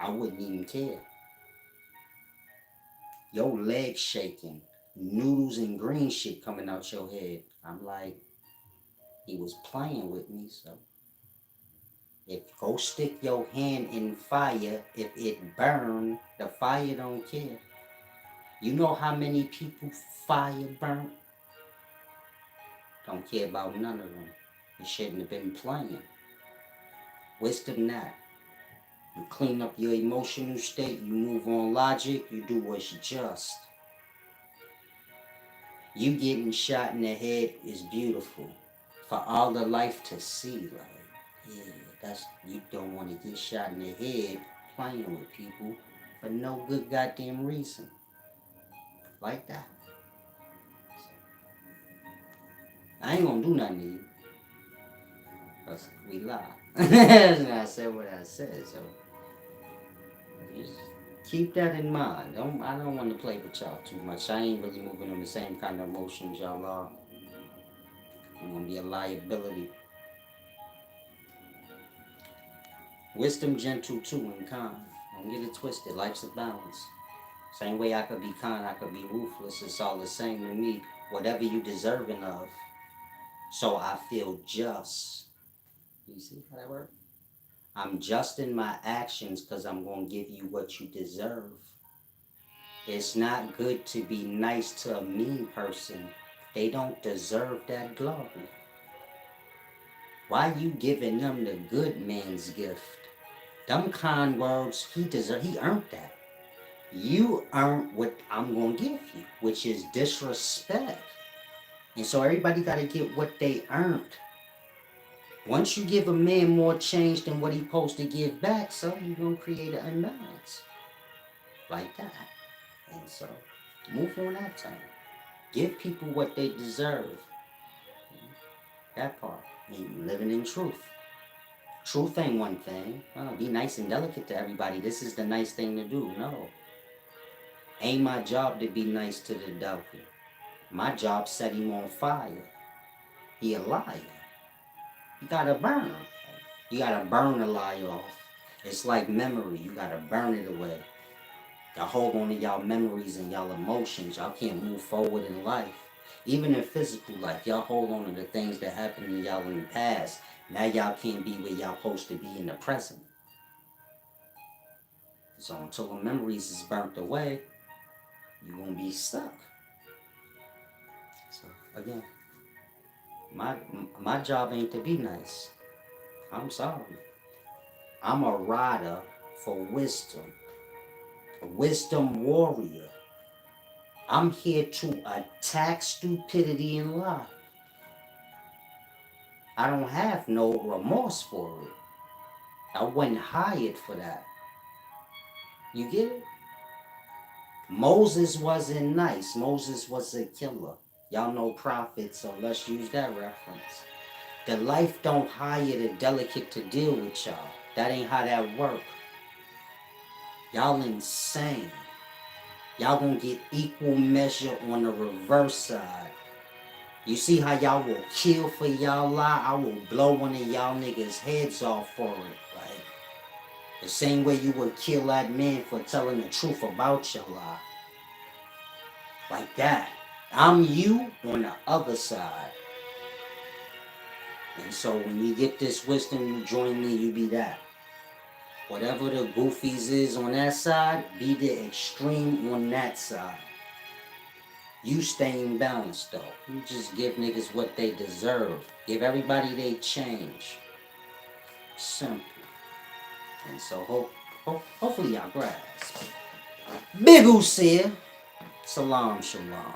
I wouldn't even care. Your legs shaking. Noodles and green shit coming out your head. I'm like, he was playing with me, so. If go stick your hand in fire, if it burn, the fire don't care. You know how many people fire burnt? Don't care about none of them. You shouldn't have been playing. Wisdom that. You clean up your emotional state, you move on logic, you do what's just. You getting shot in the head is beautiful. For all the life to see, like, yeah, that's, you don't want to get shot in the head playing with people for no good goddamn reason. Like that. I ain't gonna do nothing to you. Cause we lie. I said what I said, so just keep that in mind. I don't want to play with y'all too much. I ain't really moving on the same kind of emotions y'all are. I'm gonna be a liability. Wisdom gentle too and kind. Don't get it twisted. Life's a balance. Same way I could be kind, I could be ruthless. It's all the same to me. Whatever you deserving of. So I feel just. You see how that works? I'm just in my actions because I'm going to give you what you deserve. It's not good to be nice to a mean person. They don't deserve that glory. Why you giving them the good man's gift? Them kind words, he earned that. You earned what I'm going to give you, which is disrespect. And so everybody got to get what they earned. Once you give a man more change than what he's supposed to give back, so you're going to create an imbalance. Like that. And so, move on that time. Give people what they deserve. That part. And living in truth. Truth ain't one thing. Be nice and delicate to everybody. This is the nice thing to do. No. Ain't my job to be nice to the devil. My job set him on fire. He a liar. You gotta burn him. You gotta burn a lie off. It's like memory. You gotta burn it away. Y'all hold on to y'all memories and y'all emotions. Y'all can't move forward in life. Even in physical life, y'all hold on to the things that happened to y'all in the past. Now y'all can't be where y'all supposed to be in the present. So until the memories is burnt away, you're gonna be stuck. So again, my job ain't to be nice. I'm sorry. I'm a rider for wisdom. A wisdom warrior. I'm here to attack stupidity and lie. I don't have no remorse for it. I wasn't hired for that. You get it? Moses wasn't nice. Moses was a killer. Y'all know prophets, so let's use that reference. The life don't hire the delicate to deal with y'all. That ain't how that work. Y'all insane. Y'all gonna get equal measure on the reverse side. You see how y'all will kill for y'all lie? I will blow one of y'all niggas' heads off for it. Like, the same way you would kill that man for telling the truth about your lie. Like that. I'm you on the other side. And so when you get this wisdom, you join me, you be that. Whatever the goofies is on that side, be the extreme on that side. You staying balanced though. You just give niggas what they deserve. Give everybody they change. Simple. And so hopefully y'all grasp. Big Usia. Salam shalom.